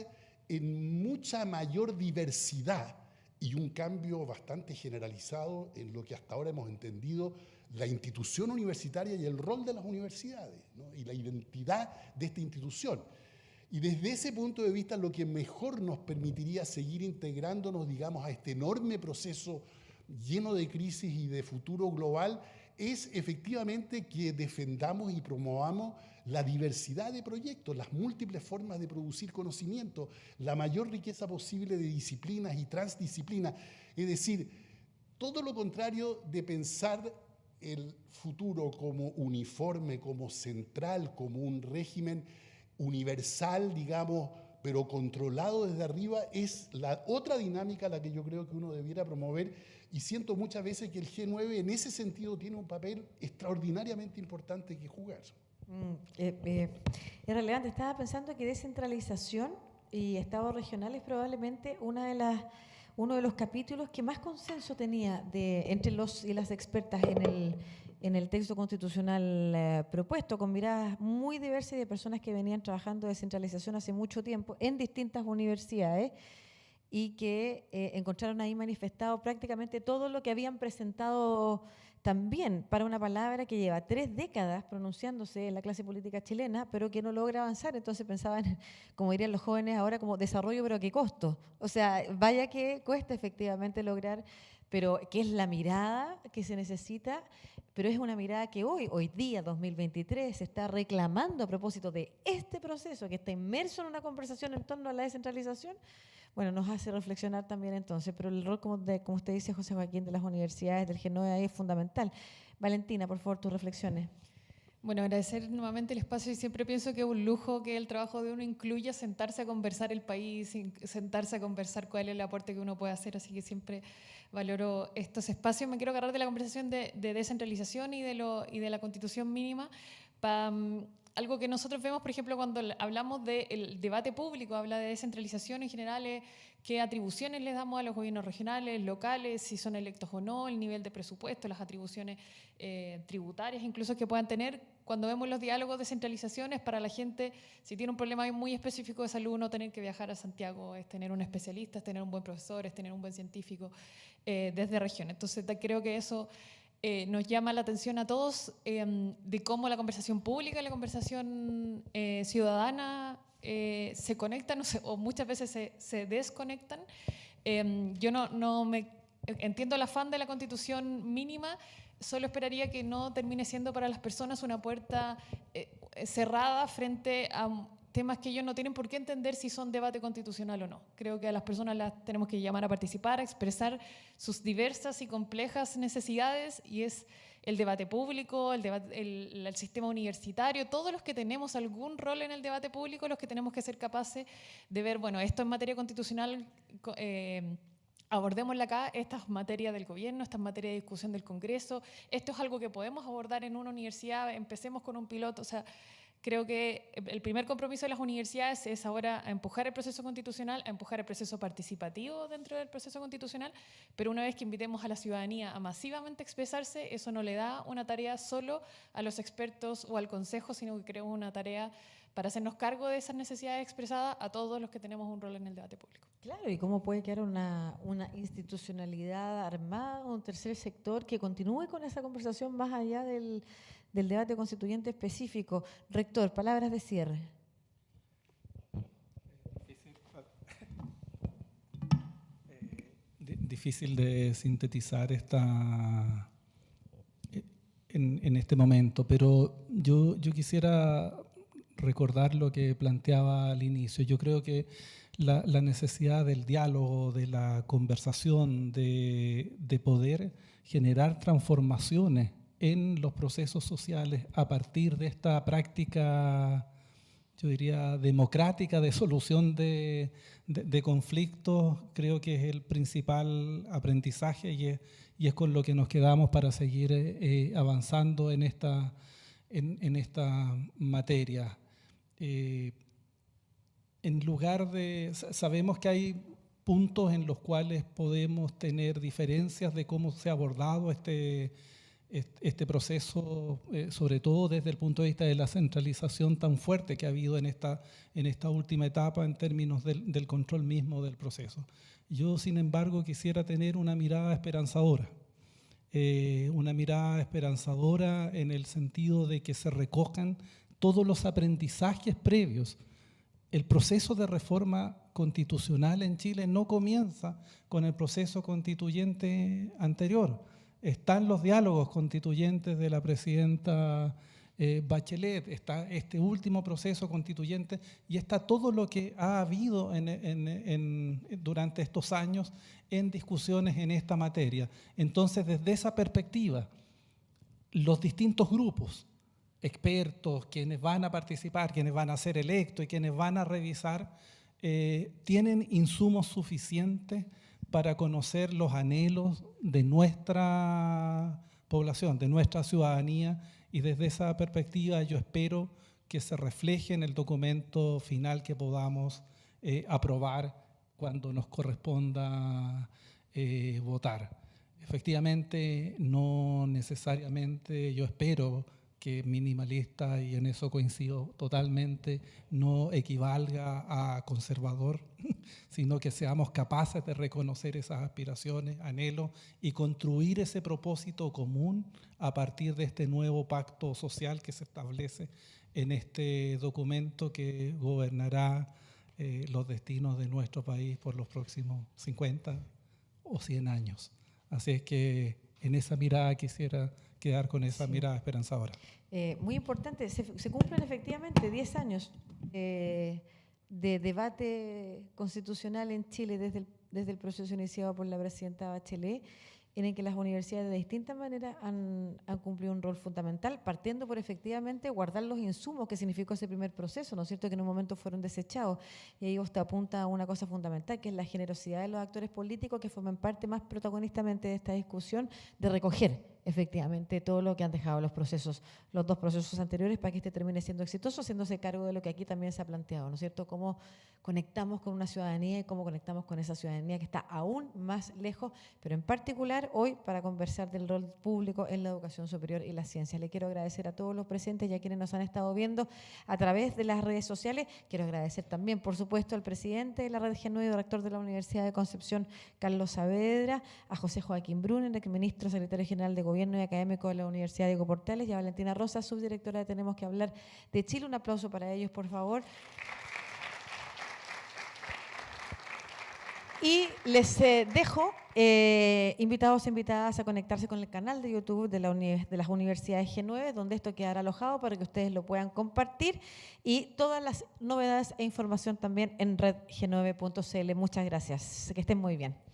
en mucha mayor diversidad y un cambio bastante generalizado en lo que hasta ahora hemos entendido la institución universitaria y el rol de las universidades, ¿no? Y la identidad de esta institución. Y desde ese punto de vista, lo que mejor nos permitiría seguir integrándonos, digamos, a este enorme proceso lleno de crisis y de futuro global es efectivamente que defendamos y promovamos la diversidad de proyectos, las múltiples formas de producir conocimiento, la mayor riqueza posible de disciplinas y transdisciplinas. Es decir, todo lo contrario de pensar el futuro como uniforme, como central, como un régimen universal, digamos, pero controlado desde arriba, es la otra dinámica a la que yo creo que uno debiera promover, y siento muchas veces que el G9 en ese sentido tiene un papel extraordinariamente importante que jugar. Es relevante. Estaba pensando que descentralización y Estado regional es probablemente uno de los capítulos que más consenso tenía entre los y las expertas en el texto constitucional propuesto, con miradas muy diversas y de personas que venían trabajando descentralización hace mucho tiempo en distintas universidades y que encontraron ahí manifestado prácticamente todo lo que habían presentado también para una palabra que lleva 3 décadas pronunciándose en la clase política chilena, pero que no logra avanzar. Entonces pensaban, como dirían los jóvenes ahora, como desarrollo, pero ¿a qué costo? O sea, vaya que cuesta efectivamente lograr, pero que es la mirada que se necesita, pero es una mirada que hoy día, 2023, se está reclamando a propósito de este proceso que está inmerso en una conversación en torno a la descentralización. Bueno, nos hace reflexionar también entonces, pero el rol, como usted dice, José Joaquín, de las universidades, del G9 ahí es fundamental. Valentina, por favor, tus reflexiones. Bueno, agradecer nuevamente el espacio y siempre pienso que es un lujo que el trabajo de uno incluya sentarse a conversar el país, sentarse a conversar cuál es el aporte que uno puede hacer, así que siempre valoro estos espacios. Me quiero agarrar de la conversación de descentralización y de la constitución mínima para algo que nosotros vemos, por ejemplo, cuando hablamos del debate público, habla de descentralización en general, qué atribuciones les damos a los gobiernos regionales, locales, si son electos o no, el nivel de presupuesto, las atribuciones tributarias incluso que puedan tener. Cuando vemos los diálogos de descentralizaciones, para la gente, si tiene un problema muy específico de salud, no tener que viajar a Santiago, es tener un especialista, es tener un buen profesor, es tener un buen científico desde región. Entonces creo que eso nos llama la atención a todos de cómo la conversación pública y la conversación ciudadana se conectan o muchas veces se desconectan. Yo no me entiendo el afán de la Constitución mínima, solo esperaría que no termine siendo para las personas una puerta cerrada frente a temas que ellos no tienen por qué entender si son debate constitucional o no. Creo que a las personas las tenemos que llamar a participar, a expresar sus diversas y complejas necesidades, y es el debate público, el sistema universitario, todos los que tenemos algún rol en el debate público, los que tenemos que ser capaces de ver, bueno, esto en materia constitucional, abordémosla acá, esta es materia del gobierno, esta es materia de discusión del Congreso, esto es algo que podemos abordar en una universidad, empecemos con un piloto. O sea, creo que el primer compromiso de las universidades es ahora a empujar el proceso constitucional, a empujar el proceso participativo dentro del proceso constitucional, pero una vez que invitemos a la ciudadanía a masivamente expresarse, eso no le da una tarea solo a los expertos o al Consejo, sino que creamos una tarea para hacernos cargo de esas necesidades expresadas a todos los que tenemos un rol en el debate público. Claro, y cómo puede quedar una institucionalidad armada, un tercer sector que continúe con esa conversación más allá del debate constituyente específico. Rector, palabras de cierre. Difícil de sintetizar en este momento, pero yo quisiera recordar lo que planteaba al inicio. Yo creo que la necesidad del diálogo, de la conversación, de poder generar transformaciones en los procesos sociales a partir de esta práctica, yo diría, democrática de solución de conflictos, creo que es el principal aprendizaje y es con lo que nos quedamos para seguir avanzando en esta materia. En lugar de, sabemos que hay puntos en los cuales podemos tener diferencias de cómo se ha abordado este proceso, sobre todo desde el punto de vista de la centralización tan fuerte que ha habido en esta última etapa en términos del control mismo del proceso. Yo, sin embargo, quisiera tener una mirada esperanzadora en el sentido de que se recojan todos los aprendizajes previos. El proceso de reforma constitucional en Chile no comienza con el proceso constituyente anterior. Están los diálogos constituyentes de la presidenta Bachelet, está este último proceso constituyente y está todo lo que ha habido durante estos años en discusiones en esta materia. Entonces, desde esa perspectiva, los distintos grupos, expertos, quienes van a participar, quienes van a ser electos y quienes van a revisar, tienen insumos suficientes para conocer los anhelos de nuestra población, de nuestra ciudadanía, y desde esa perspectiva yo espero que se refleje en el documento final que podamos aprobar cuando nos corresponda votar. Efectivamente, no necesariamente, yo espero que minimalista, y en eso coincido totalmente, no equivalga a conservador, sino que seamos capaces de reconocer esas aspiraciones, anhelos y construir ese propósito común a partir de este nuevo pacto social que se establece en este documento que gobernará los destinos de nuestro país por los próximos 50 o 100 años. Así es que en esa mirada quisiera quedar con esa mirada esperanzadora. Muy importante, se cumplen efectivamente 10 años de debate constitucional en Chile desde el proceso iniciado por la presidenta Bachelet, en el que las universidades de distintas maneras han cumplido un rol fundamental, partiendo por efectivamente guardar los insumos que significó ese primer proceso, ¿no es cierto?, que en un momento fueron desechados. Y ahí usted apunta a una cosa fundamental, que es la generosidad de los actores políticos que forman parte más protagonistamente de esta discusión, de recoger efectivamente todo lo que han dejado los dos procesos anteriores para que este termine siendo exitoso, haciéndose cargo de lo que aquí también se ha planteado, ¿no es cierto? Cómo conectamos con una ciudadanía y cómo conectamos con esa ciudadanía que está aún más lejos, pero en particular hoy para conversar del rol público en la educación superior y la ciencia. Le quiero agradecer a todos los presentes y a quienes nos han estado viendo a través de las redes sociales. Quiero agradecer también, por supuesto, al presidente de la Red G9 y rector de la Universidad de Concepción, Carlos Saavedra, a José Joaquín Brunner, ministro secretario general de Gobierno y académico de la Universidad Diego Portales, y a Valentina Rosa, subdirectora de Tenemos que Hablar de Chile. Un aplauso para ellos, por favor. Y les dejo invitados e invitadas a conectarse con el canal de YouTube de las Universidades G9, donde esto quedará alojado para que ustedes lo puedan compartir, y todas las novedades e información también en redg9.cl. Muchas gracias. Que estén muy bien.